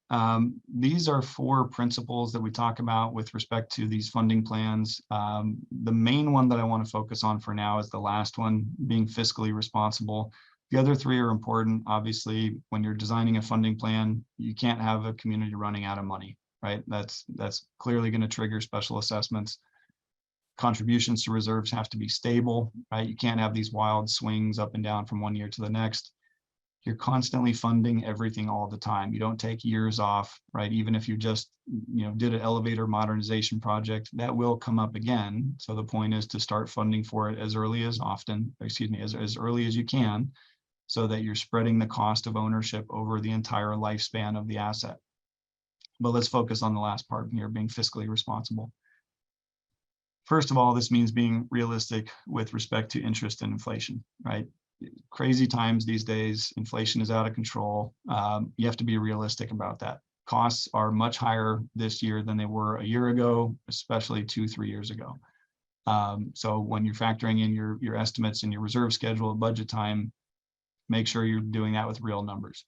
these are 4 principles that we talk about with respect to these funding plans. The main one that I want to focus on for now is the last one, being fiscally responsible. The other 3 are important. Obviously, when you're designing a funding plan, you can't have a community running out of money, right? That's clearly going to trigger special assessments. Contributions to reserves have to be stable, right? You can't have these wild swings up and down from one year to the next. You're constantly funding everything all the time. You don't take years off, right? Even if you just, did an elevator modernization project, that will come up again. So the point is to start funding for it as early as early as you can, so that you're spreading the cost of ownership over the entire lifespan of the asset. But let's focus on the last part here, being fiscally responsible. First of all, this means being realistic with respect to interest and inflation, right? Crazy times these days, inflation is out of control. You have to be realistic about that. Costs are much higher this year than they were a year ago, especially 2-3 years ago. So when you're factoring in your estimates and your reserve schedule at budget time, make sure you're doing that with real numbers.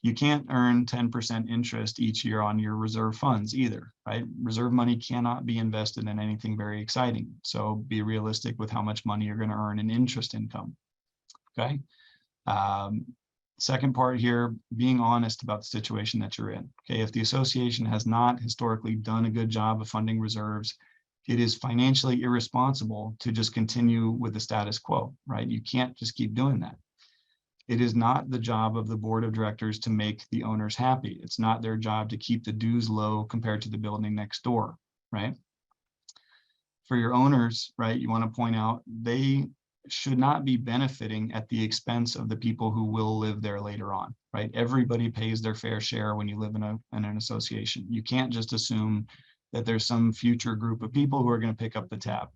You can't earn 10% interest each year on your reserve funds either, right? Reserve money cannot be invested in anything very exciting. So be realistic with how much money you're going to earn in interest income, okay? Second part here, being honest about the situation that you're in, okay? If the association has not historically done a good job of funding reserves, it is financially irresponsible to just continue with the status quo, right? You can't just keep doing that. It is not the job of the board of directors to make the owners happy. It's not their job to keep the dues low compared to the building next door, right? For your owners, right, you want to point out they should not be benefiting at the expense of the people who will live there later on, right? Everybody pays their fair share when you live in an association. You can't just assume that there's some future group of people who are going to pick up the tab.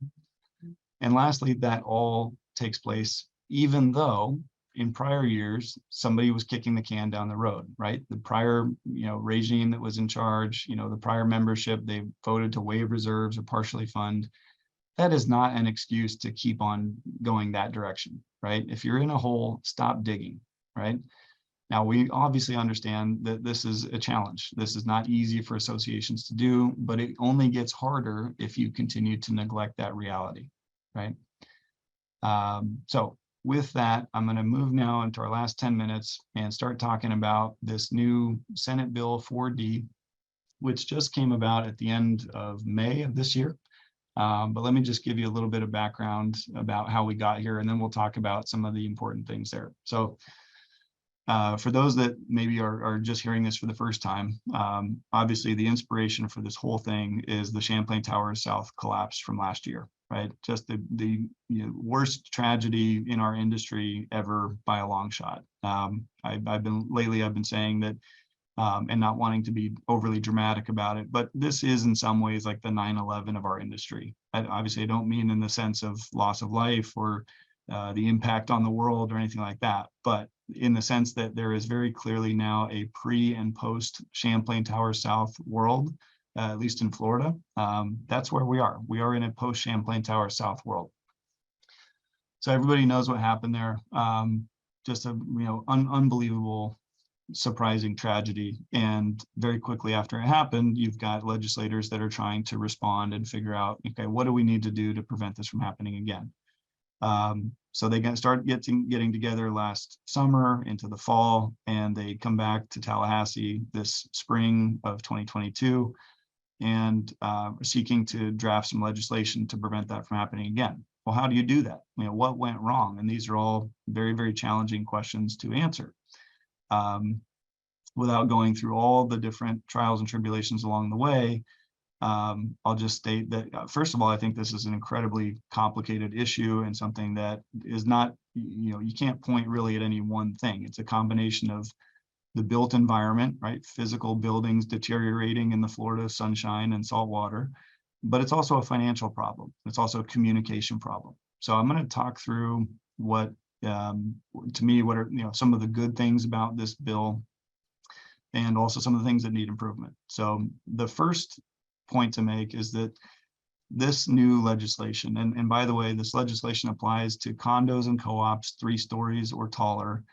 And lastly, that all takes place even though in prior years, somebody was kicking the can down the road, right? The prior, regime that was in charge, the prior membership, they voted to waive reserves or partially fund. That is not an excuse to keep on going that direction, right? If you're in a hole, stop digging, right? Now, we obviously understand that this is a challenge. This is not easy for associations to do, but it only gets harder if you continue to neglect that reality, right? So with that, I'm going to move now into our last 10 minutes and start talking about this new Senate Bill 4D, which just came about at the end of May of this year. But let me just give you a little bit of background about how we got here, and then we'll talk about some of the important things there. So for those that maybe are just hearing this for the first time, obviously the inspiration for this whole thing is the Champlain Towers South collapse from last year, right? Just the worst tragedy in our industry ever by a long shot. I've been saying that, and not wanting to be overly dramatic about it, but this is in some ways like the 9/11 of our industry. Obviously, I don't mean in the sense of loss of life or the impact on the world or anything like that, but in the sense that there is very clearly now a pre and post Champlain Towers South world, at least in Florida. That's where we are. We are in a post Champlain Towers South world. So everybody knows what happened there. Just a unbelievable, surprising tragedy. And very quickly after it happened, you've got legislators that are trying to respond and figure out, okay, what do we need to do to prevent this from happening again? So they start getting together last summer into the fall, and they come back to Tallahassee this spring of 2022 and seeking to draft some legislation to prevent that from happening again. Well, how do you do that? What went wrong? And these are all very, very challenging questions to answer. Without going through all the different trials and tribulations along the way, I'll just state that, first of all, I think this is an incredibly complicated issue and something that is not, you can't point really at any one thing. It's a combination of the built environment, right? Physical buildings deteriorating in the Florida sunshine and salt water, but it's also a financial problem. It's also a communication problem. So I'm going to talk through what, to me, what are some of the good things about this bill, and also some of the things that need improvement. So the first point to make is that this new legislation, and by the way, this legislation applies to condos and co-ops 3 stories or taller.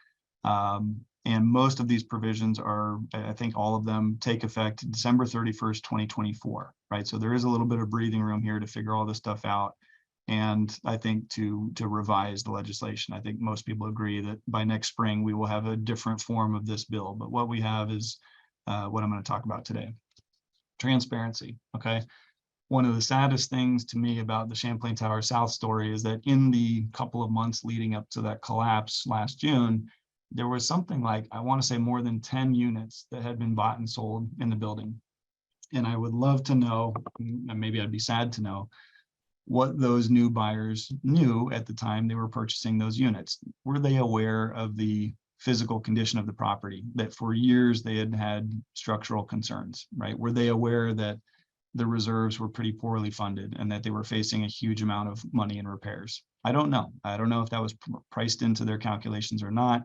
And most of these provisions are, I think all of them take effect December 31st, 2024, right? So there is a little bit of breathing room here to figure all this stuff out. And I think to revise the legislation, I think most people agree that by next spring, we will have a different form of this bill. But what we have is what I'm going to talk about today. Transparency, okay? One of the saddest things to me about the Champlain Towers South story is that in the couple of months leading up to that collapse last June, there was something like, I want to say more than 10 units that had been bought and sold in the building. And I would love to know, and maybe I'd be sad to know, what those new buyers knew at the time they were purchasing those units. Were they aware of the physical condition of the property, that for years they had had structural concerns, right? Were they aware that the reserves were pretty poorly funded and that they were facing a huge amount of money in repairs? I don't know. I don't know if that was priced into their calculations or not.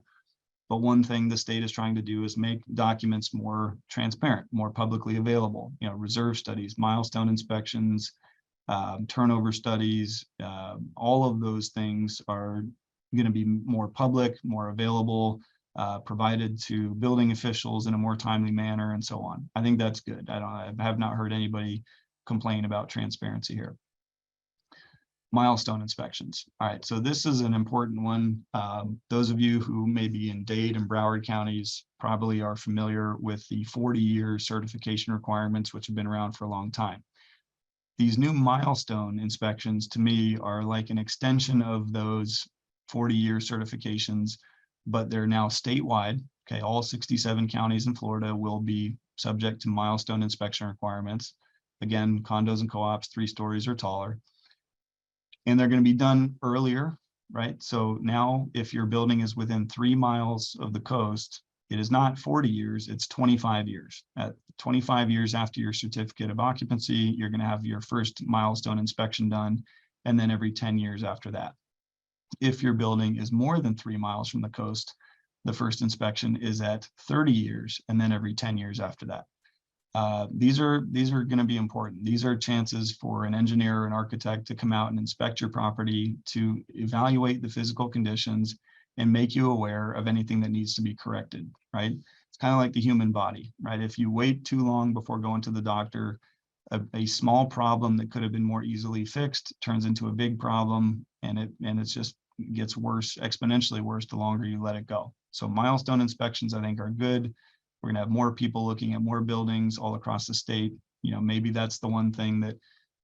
But one thing the state is trying to do is make documents more transparent, more publicly available. Reserve studies, milestone inspections, turnover studies, all of those things are going to be more public, more available, provided to building officials in a more timely manner, and so on. I think that's good. I have not heard anybody complain about transparency here. Milestone inspections. All right, so this is an important one. Those of you who may be in Dade and Broward counties probably are familiar with the 40-year certification requirements, which have been around for a long time. These new milestone inspections, to me, are like an extension of those 40-year certifications, but they're now statewide. Okay, all 67 counties in Florida will be subject to milestone inspection requirements. Again, condos and co-ops 3 stories or taller. And they're going to be done earlier, right? So now if your building is within 3 miles of the coast, it is not 40 years, it's 25 years. At 25 years after your certificate of occupancy, you're going to have your first milestone inspection done, and then every 10 years after that. If your building is more than 3 miles from the coast, the first inspection is at 30 years, and then every 10 years after that. These are going to be important. These are chances for an engineer or an architect to come out and inspect your property, to evaluate the physical conditions and make you aware of anything that needs to be corrected, right? It's kind of like the human body, right? If you wait too long before going to the doctor, a small problem that could have been more easily fixed turns into a big problem, and it's just gets worse, exponentially worse, the longer you let it go. So milestone inspections, I think, are good. We're going to have more people looking at more buildings all across the state. You know, maybe that's the one thing that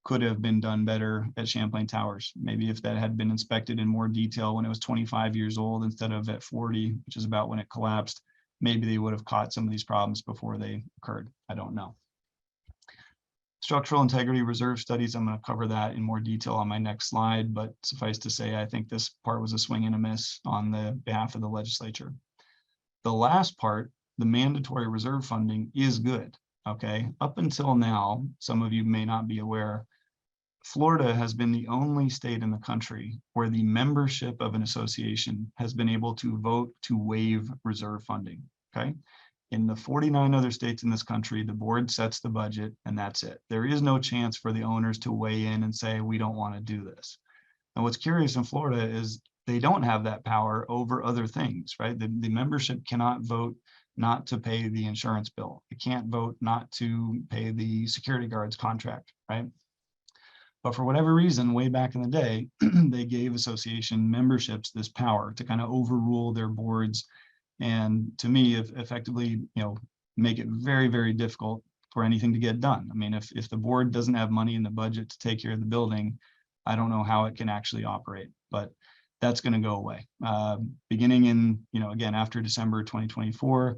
could have been done better at Champlain Towers. Maybe if that had been inspected in more detail when it was 25 years old instead of at 40, which is about when it collapsed, maybe they would have caught some of these problems before they occurred. I don't know. Structural integrity reserve studies, I'm going to cover that in more detail on my next slide, but suffice to say, I think this part was a swing and a miss on the behalf of the legislature. The last part, the mandatory reserve funding, is good. Okay, up until now, some of you may not be aware, Florida has been the only state in the country where the membership of an association has been able to vote to waive reserve funding. Okay, in the 49 other states in this country, the board sets the budget and that's it. There is no chance for the owners to weigh in and say, we don't want to do this. And what's curious in Florida is they don't have that power over other things, right? The membership cannot vote not to pay the insurance bill. It can't vote not to pay the security guard's contract, right? But for whatever reason, way back in the day, they gave association memberships this power to kind of overrule their boards, and to me, effectively, make it very, very difficult for anything to get done. I mean, if the board doesn't have money in the budget to take care of the building, I don't know how it can actually operate, but that's going to go away. Beginning in, again, after December 2024,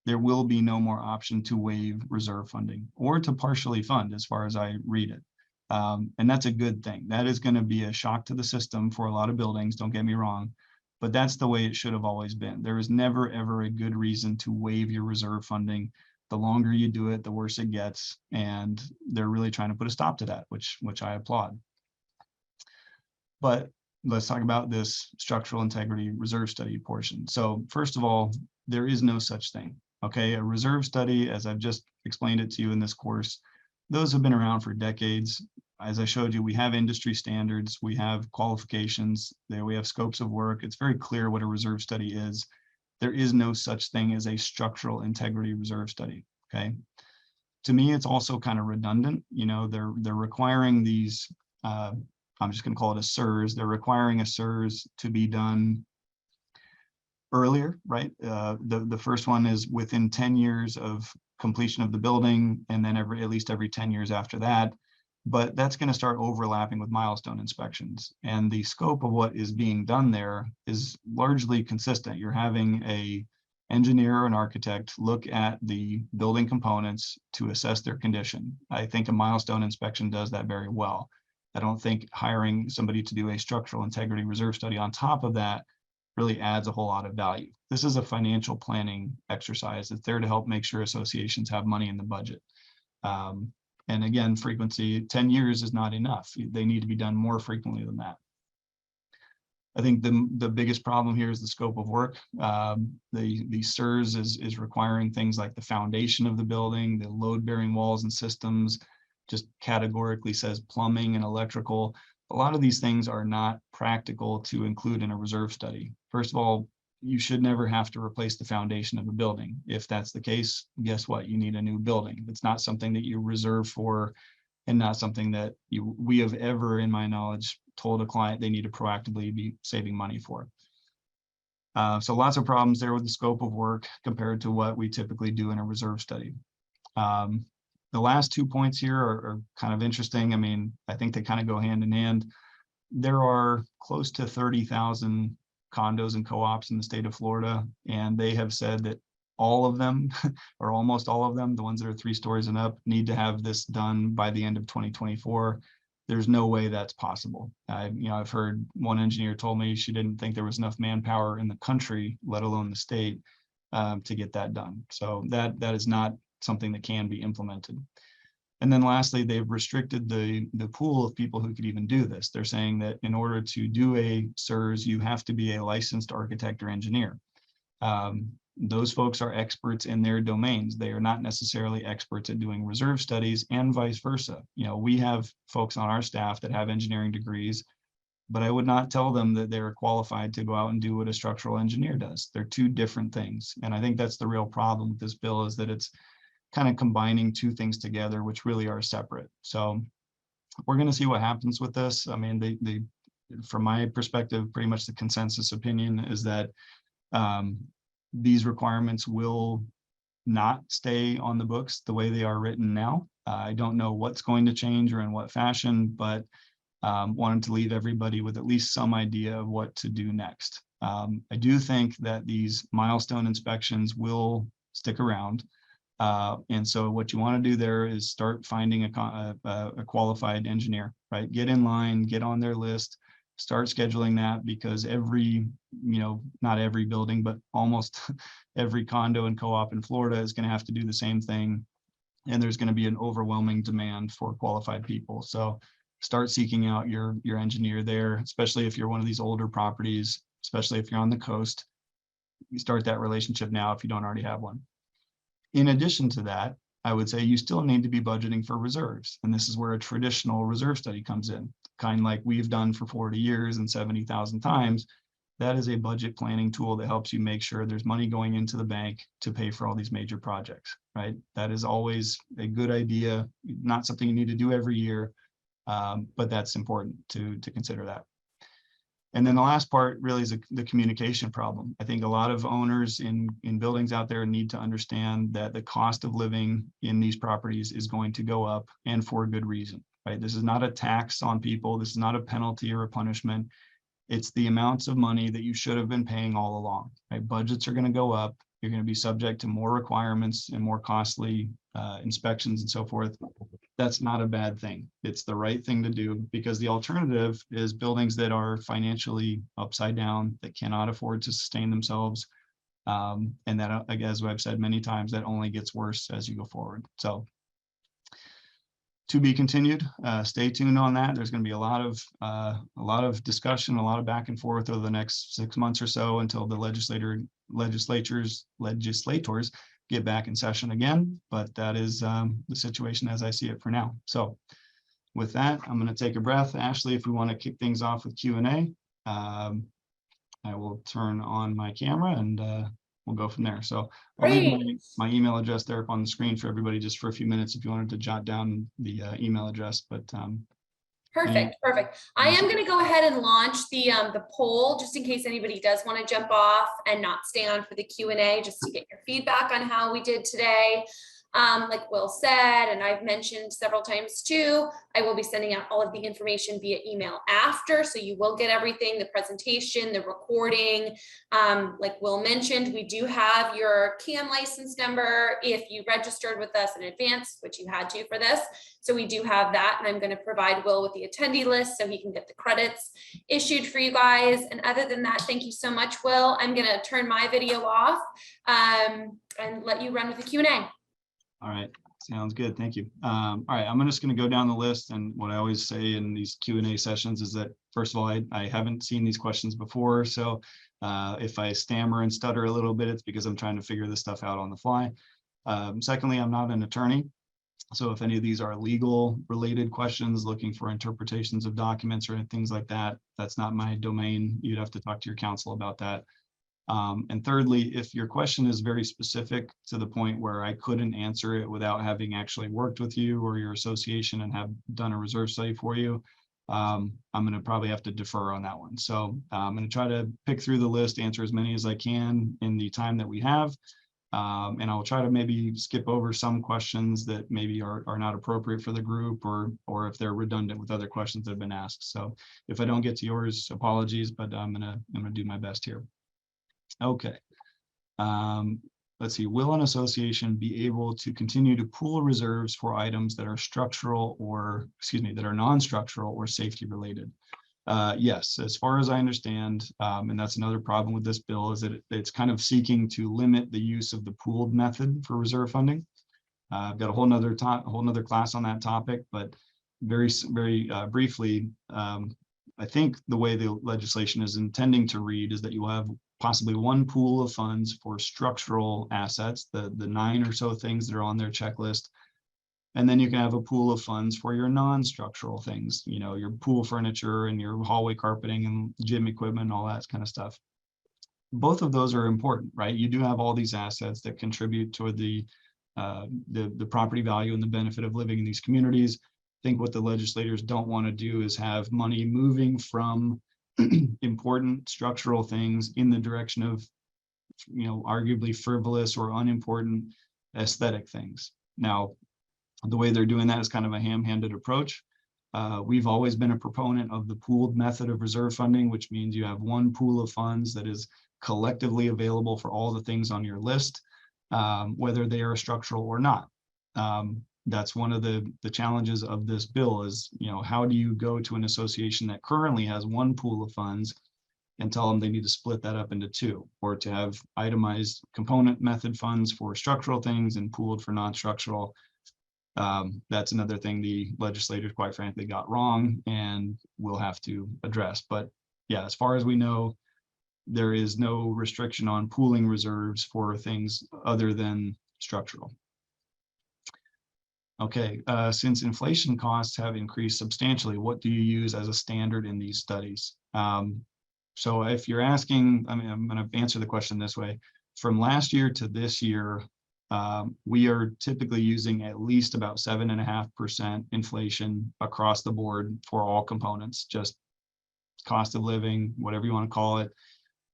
there will be no more option to waive reserve funding or to partially fund, as far as I read it. And that's a good thing. That is going to be a shock to the system for a lot of buildings, don't get me wrong, but that's the way it should have always been. There is never, ever a good reason to waive your reserve funding. The longer you do it, the worse it gets. And they're really trying to put a stop to that, which I applaud. But let's talk about this structural integrity reserve study portion. So first of all, there is no such thing. Okay, a reserve study, as I've just explained it to you in this course, those have been around for decades. As I showed you, we have industry standards, we have qualifications, there we have scopes of work. It's very clear what a reserve study is. There is no such thing as a structural integrity reserve study. Okay. To me, it's also kind of redundant. They're requiring these, I'm just going to call it a CERS. They're requiring a CERS to be done earlier, right? The first one is within 10 years of completion of the building, and then at least every 10 years after that. But that's going to start overlapping with milestone inspections. And the scope of what is being done there is largely consistent. You're having an engineer or an architect look at the building components to assess their condition. I think a milestone inspection does that very well. I don't think hiring somebody to do a structural integrity reserve study on top of that really adds a whole lot of value. This is a financial planning exercise. It's there to help make sure associations have money in the budget. And again, frequency, 10 years is not enough. They need to be done more frequently than that. I think the biggest problem here is the scope of work. The CERS is requiring things like the foundation of the building, the load-bearing walls and systems, just categorically says plumbing and electrical. A lot of these things are not practical to include in a reserve study. First of all, you should never have to replace the foundation of a building. If that's the case, guess what? You need a new building. It's not something that you reserve for, and not something that we have ever, in my knowledge, told a client they need to proactively be saving money for. So lots of problems there with the scope of work compared to what we typically do in a reserve study. The last 2 points here are kind of interesting. I mean, I think they kind of go hand in hand. There are close to 30,000 condos and co-ops in the state of Florida, and they have said that all of them, or almost all of them, the ones that are 3 stories and up, need to have this done by the end of 2024. There's no way that's possible. I've heard one engineer told me she didn't think there was enough manpower in the country, let alone the state, to get that done. So that is not something that can be implemented. And then lastly, they've restricted the pool of people who could even do this. They're saying that in order to do a CERS, you have to be a licensed architect or engineer. Those folks are experts in their domains. They are not necessarily experts at doing reserve studies, and vice versa. You know, we have folks on our staff that have engineering degrees, but I would not tell them that they're qualified to go out and do what a structural engineer does. They're two different things. And I think that's the real problem with this bill, is that it's kind of combining two things together, which really are separate. So we're going to see what happens with this. I mean, from my perspective, pretty much the consensus opinion is that these requirements will not stay on the books the way they are written now. I don't know what's going to change or in what fashion, but wanted to leave everybody with at least some idea of what to do next. I do think that these milestone inspections will stick around. And so what you want to do there is start finding a qualified engineer, right? Get in line, get on their list, start scheduling that, because every, not every building, but almost every condo and co-op in Florida is going to have to do the same thing. And there's going to be an overwhelming demand for qualified people. So start seeking out your engineer there, especially if you're one of these older properties, especially if you're on the coast. You start that relationship now if you don't already have one. In addition to that, I would say you still need to be budgeting for reserves. And this is where a traditional reserve study comes in, kind of like we've done for 40 years and 70,000 times. That is a budget planning tool that helps you make sure there's money going into the bank to pay for all these major projects, right? That is always a good idea, not something you need to do every year, but that's important to consider that. And then the last part really is the communication problem. I think a lot of owners in buildings out there need to understand that the cost of living in these properties is going to go up, and for a good reason, right? This is not a tax on people. This is not a penalty or a punishment. It's the amounts of money that you should have been paying all along, right? Budgets are going to go up. You're going to be subject to more requirements and more costly inspections and so forth. That's not a bad thing. It's the right thing to do, because the alternative is buildings that are financially upside down, that cannot afford to sustain themselves. And that, as I've said many times, that only gets worse as you go forward. So to be continued. Stay tuned on that. There's going to be a lot of discussion, a lot of back and forth over the next 6 months or so, until the legislators get back in session again. But that is the situation as I see it for now. So with that, I'm going to take a breath. Ashley, if we want to kick things off with Q&A, I will turn on my camera and we'll go from there. So I'll leave my email address there up on the screen for everybody just for a few minutes if you wanted to jot down the email address. But Perfect. I am going to go ahead and launch the poll just in case anybody does want to jump off and not stay on for the Q&A, just to get your feedback on how we did today. Like Will said, and I've mentioned several times too, I will be sending out all of the information via email after, so you will get everything, the presentation, the recording. Like Will mentioned, we do have your CAM license number if you registered with us in advance, which you had to for this. So we do have that, and I'm going to provide Will with the attendee list so he can get the credits issued for you guys. And other than that, thank you so much, Will. I'm going to turn my video off and let you run with the Q&A. All right, sounds good. Thank you. All right, I'm just going to go down the list. And what I always say in these Q&A sessions is that, first of all, I haven't seen these questions before. So if I stammer and stutter a little bit, it's because I'm trying to figure this stuff out on the fly. Secondly, I'm not an attorney. So if any of these are legal related questions, looking for interpretations of documents or things like that, that's not my domain. You'd have to talk to your counsel about that. And thirdly, if your question is very specific to the point where I couldn't answer it without having actually worked with you or your association and have done a reserve study for you, I'm going to probably have to defer on that one. So I'm going to try to pick through the list, answer as many as I can in the time that we have. And I'll try to maybe skip over some questions that maybe are not appropriate for the group, or if they're redundant with other questions that have been asked. So if I don't get to yours, apologies, but I'm gonna do my best here. Okay. Let's see. Will an association be able to continue to pool reserves for items that are structural or, that are non-structural or safety related? Yes, as far as I understand, and that's another problem with this bill, is that it's kind of seeking to limit the use of the pooled method for reserve funding. I've got a whole nother class on that topic, but very briefly, I think the way the legislation is intending to read is that you have possibly one pool of funds for structural assets, the 9 or so things that are on their checklist. And then you can have a pool of funds for your non-structural things, you know, your pool furniture and your hallway carpeting and gym equipment, all that kind of stuff. Both of those are important, right? You do have all these assets that contribute toward the property value and the benefit of living in these communities. I think what the legislators don't want to do is have money moving from important structural things in the direction of, you know, arguably frivolous or unimportant aesthetic things. Now, the way they're doing that is kind of a ham-handed approach. We've always been a proponent of the pooled method of reserve funding, which means you have one pool of funds that is collectively available for all the things on your list, whether they are structural or not. That's one of the challenges of this bill is, you know, how do you go to an association that currently has one pool of funds and tell them they need to split that up into 2, or to have itemized component method funds for structural things and pooled for non-structural. That's another thing the legislators, quite frankly, got wrong and we'll have to address. But yeah, as far as we know, there is no restriction on pooling reserves for things other than structural. Okay, since inflation costs have increased substantially, what do you use as a standard in these studies? So if you're asking, I mean, I'm going to answer the question this way. From last year to this year, we are typically using at least about 7.5% inflation across the board for all components, just cost of living, whatever you want to call it.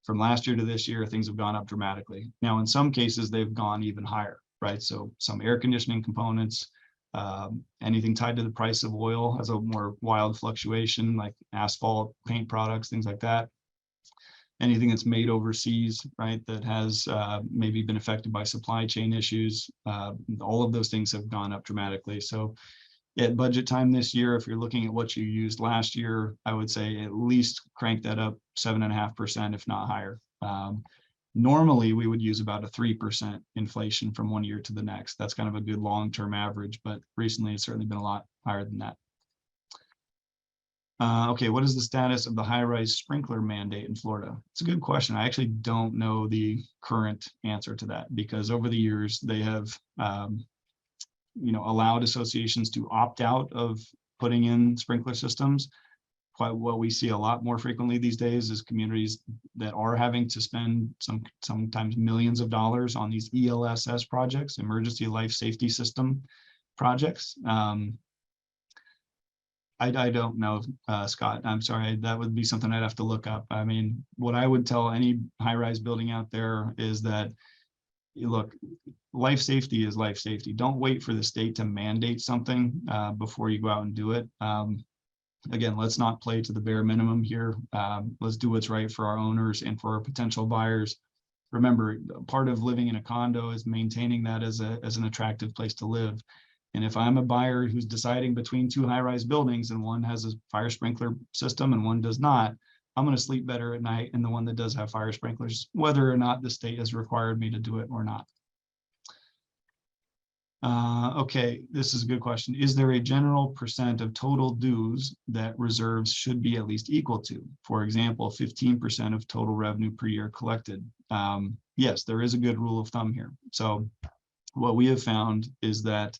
From last year to this year, things have gone up dramatically. Now, in some cases, they've gone even higher, right? So some air conditioning components, anything tied to the price of oil has a more wild fluctuation, like asphalt, paint products, things like that. Anything that's made overseas, right, that has maybe been affected by supply chain issues, all of those things have gone up dramatically. So at budget time this year, if you're looking at what you used last year, I would say at least crank that up 7.5%, if not higher. Normally, we would use about a 3% inflation from one year to the next. That's kind of a good long-term average, but recently it's certainly been a lot higher than that. Okay, what is the status of the high-rise sprinkler mandate in Florida? It's a good question. I actually don't know the current answer to that because over the years they have, you know, allowed associations to opt out of putting in sprinkler systems. Quite what we see a lot more frequently these days is communities that are having to spend sometimes millions of dollars on these ELSS projects, emergency life safety system projects. I don't know, Scott, I'm sorry, that would be something I'd have to look up. I mean, what I would tell any high-rise building out there is that, look, life safety is life safety. Don't wait for the state to mandate something before you go out and do it. Again, let's not play to the bare minimum here. Let's do what's right for our owners and for our potential buyers. Remember, part of living in a condo is maintaining that as an attractive place to live. And if I'm a buyer who's deciding between 2 high-rise buildings and one has a fire sprinkler system and one does not, I'm going to sleep better at night in the one that does have fire sprinklers, whether or not the state has required me to do it or not. Okay, this is a good question. Is there a general percent of total dues that reserves should be at least equal to? For example, 15% of total revenue per year collected. Yes, there is a good rule of thumb here. So what we have found is that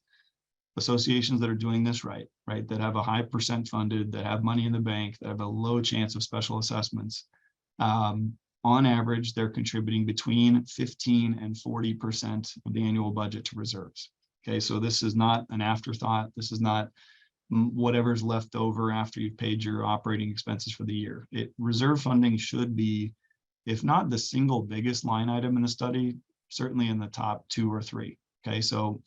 associations that are doing this right, that have a high percent funded, that have money in the bank, that have a low chance of special assessments, on average, they're contributing between 15 and 40% of the annual budget to reserves. Okay, so this is not an afterthought. This is not whatever's left over after you've paid your operating expenses for the year. Reserve funding should be, if not the single biggest line item in the study, certainly in the top 2 or 3. Okay, so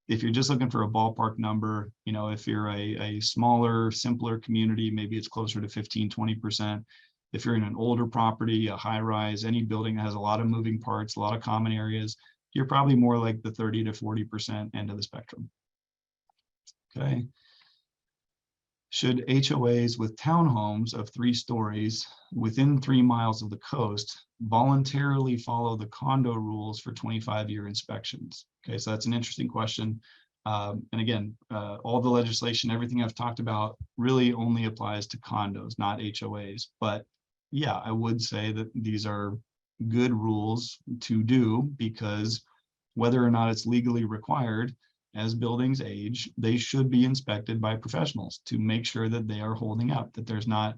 if you're just looking for a ballpark number, you know, if you're a smaller, simpler community, maybe it's closer to 15, 20%. If you're in an older property, a high rise, any building that has a lot of moving parts, a lot of common areas, you're probably more like the 30 to 40% end of the spectrum. Okay. Should HOAs with townhomes of 3 stories within 3 miles of the coast voluntarily follow the condo rules for 25-year inspections? Okay, so that's an interesting question. And again, all the legislation, everything I've talked about really only applies to condos, not HOAs. But yeah, I would say that these are good rules to do, because whether or not it's legally required, as buildings age, they should be inspected by professionals to make sure that they are holding up, that there's not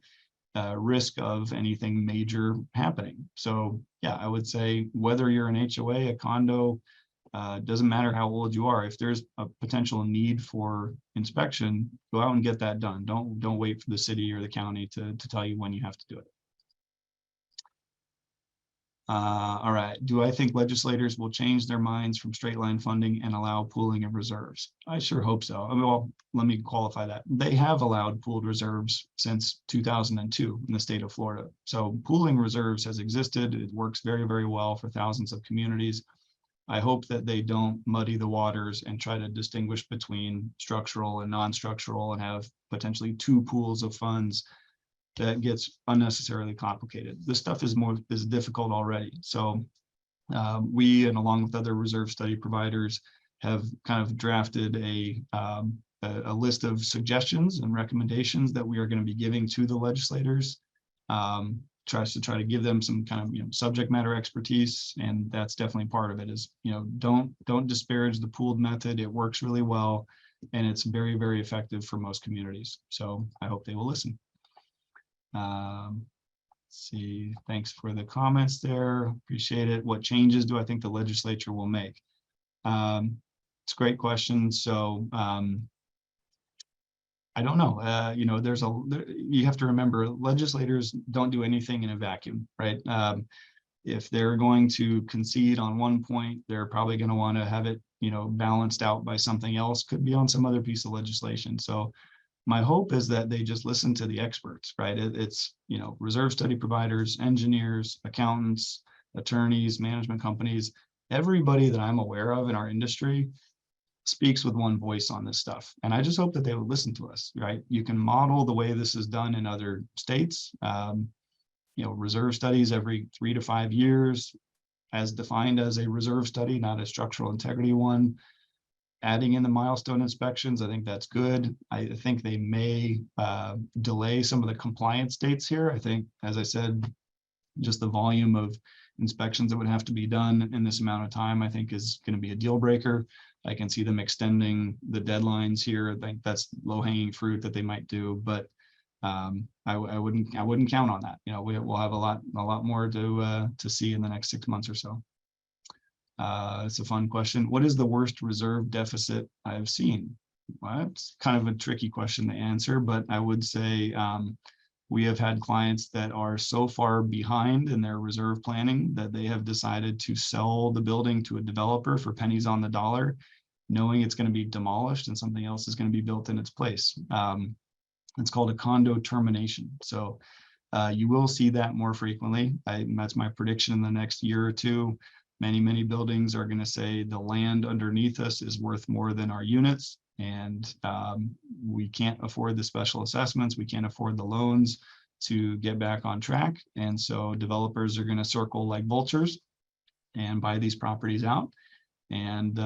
risk of anything major happening. So yeah, I would say whether you're an HOA, a condo, doesn't matter how old you are. If there's a potential need for inspection, go out and get that done. Don't wait for the city or the county to tell you when you have to do it. All right. Do I think legislators will change their minds from straight line funding and allow pooling of reserves? I sure hope so. I mean, well, let me qualify that. They have allowed pooled reserves since 2002 in the state of Florida. So pooling reserves has existed. It works very, very well for thousands of communities. I hope that they don't muddy the waters and try to distinguish between structural and non-structural and have potentially two pools of funds. That gets unnecessarily complicated. This stuff is difficult already. So we, and along with other reserve study providers, have kind of drafted a list of suggestions and recommendations that we are going to be giving to the legislators. Tries to try to give them some kind of subject matter expertise, and that's definitely part of it. Is don't disparage the pooled method. It works really well, and it's very, very effective for most communities. So I hope they will listen. Let's see, thanks for the comments there, appreciate it. What changes do I think the legislature will make? It's a great question. So I don't know. You have to remember, legislators don't do anything in a vacuum, right? If they're going to concede on one point, they're probably going to want to have it balanced out by something else, could be on some other piece of legislation. So my hope is that they just listen to the experts, right? It's reserve study providers, engineers, accountants, attorneys, management companies, everybody that I'm aware of in our industry speaks with one voice on this stuff. And I just hope that they would listen to us, right? You can model the way this is done in other states. Reserve studies every 3 to 5 years, as defined as a reserve study, not a structural integrity one. Adding in the milestone inspections, I think that's good. I think they may delay some of the compliance dates here. I think, as I said, just the volume of inspections that would have to be done in this amount of time, I think, is going to be a deal breaker. I can see them extending the deadlines here. I think that's low-hanging fruit that they might do, but I wouldn't count on that. We'll have a lot more to see in the next 6 months or so. It's a fun question. What is the worst reserve deficit I've seen? Well, it's kind of a tricky question to answer, but I would say we have had clients that are so far behind in their reserve planning that they have decided to sell the building to a developer for pennies on the dollar, knowing it's going to be demolished and something else is going to be built in its place. It's called a condo termination. So you will see that more frequently. That's my prediction in the next year or two. Many buildings are going to say the land underneath us is worth more than our units, and we can't afford the special assessments. We can't afford the loans to get back on track. And so developers are going to circle like vultures and buy these properties out. And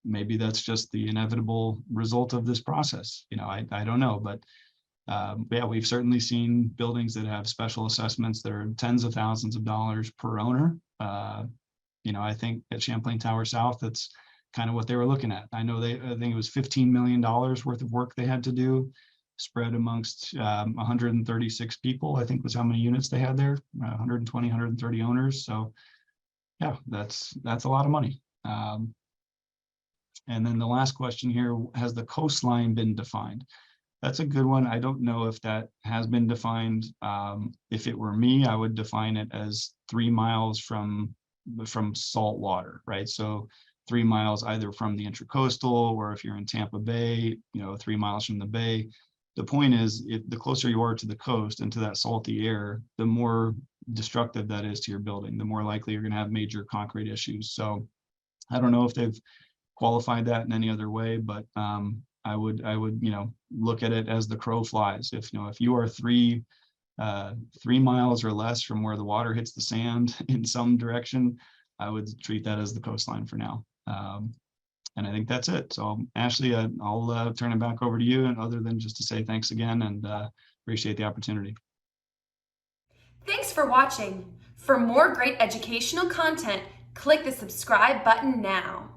maybe that's just the inevitable result of this process. I don't know, but yeah, we've certainly seen buildings that have special assessments that are tens of thousands of dollars per owner. I think at Champlain Tower South, that's kind of what they were looking at. I think it was $15 million worth of work they had to do, spread amongst 136 people, I think was how many units they had there, 120, 130 owners. So yeah, that's a lot of money. And then the last question here, has the coastline been defined? That's a good one. I don't know if that has been defined. If it were me, I would define it as 3 miles from salt water, right? So 3 miles either from the intracoastal, or if you're in Tampa Bay, 3 miles from the bay. The point is, the closer you are to the coast and to that salty air, the more destructive that is to your building, the more likely you're going to have major concrete issues. So I don't know if they've qualified that in any other way, but I would look at it as the crow flies. If you are 3 miles or less from where the water hits the sand in some direction, I would treat that as the coastline for now. And I think that's it. So Ashley, I'll turn it back over to you, and other than just to say thanks again and appreciate the opportunity. Thanks for watching. For more great educational content, click the subscribe button now.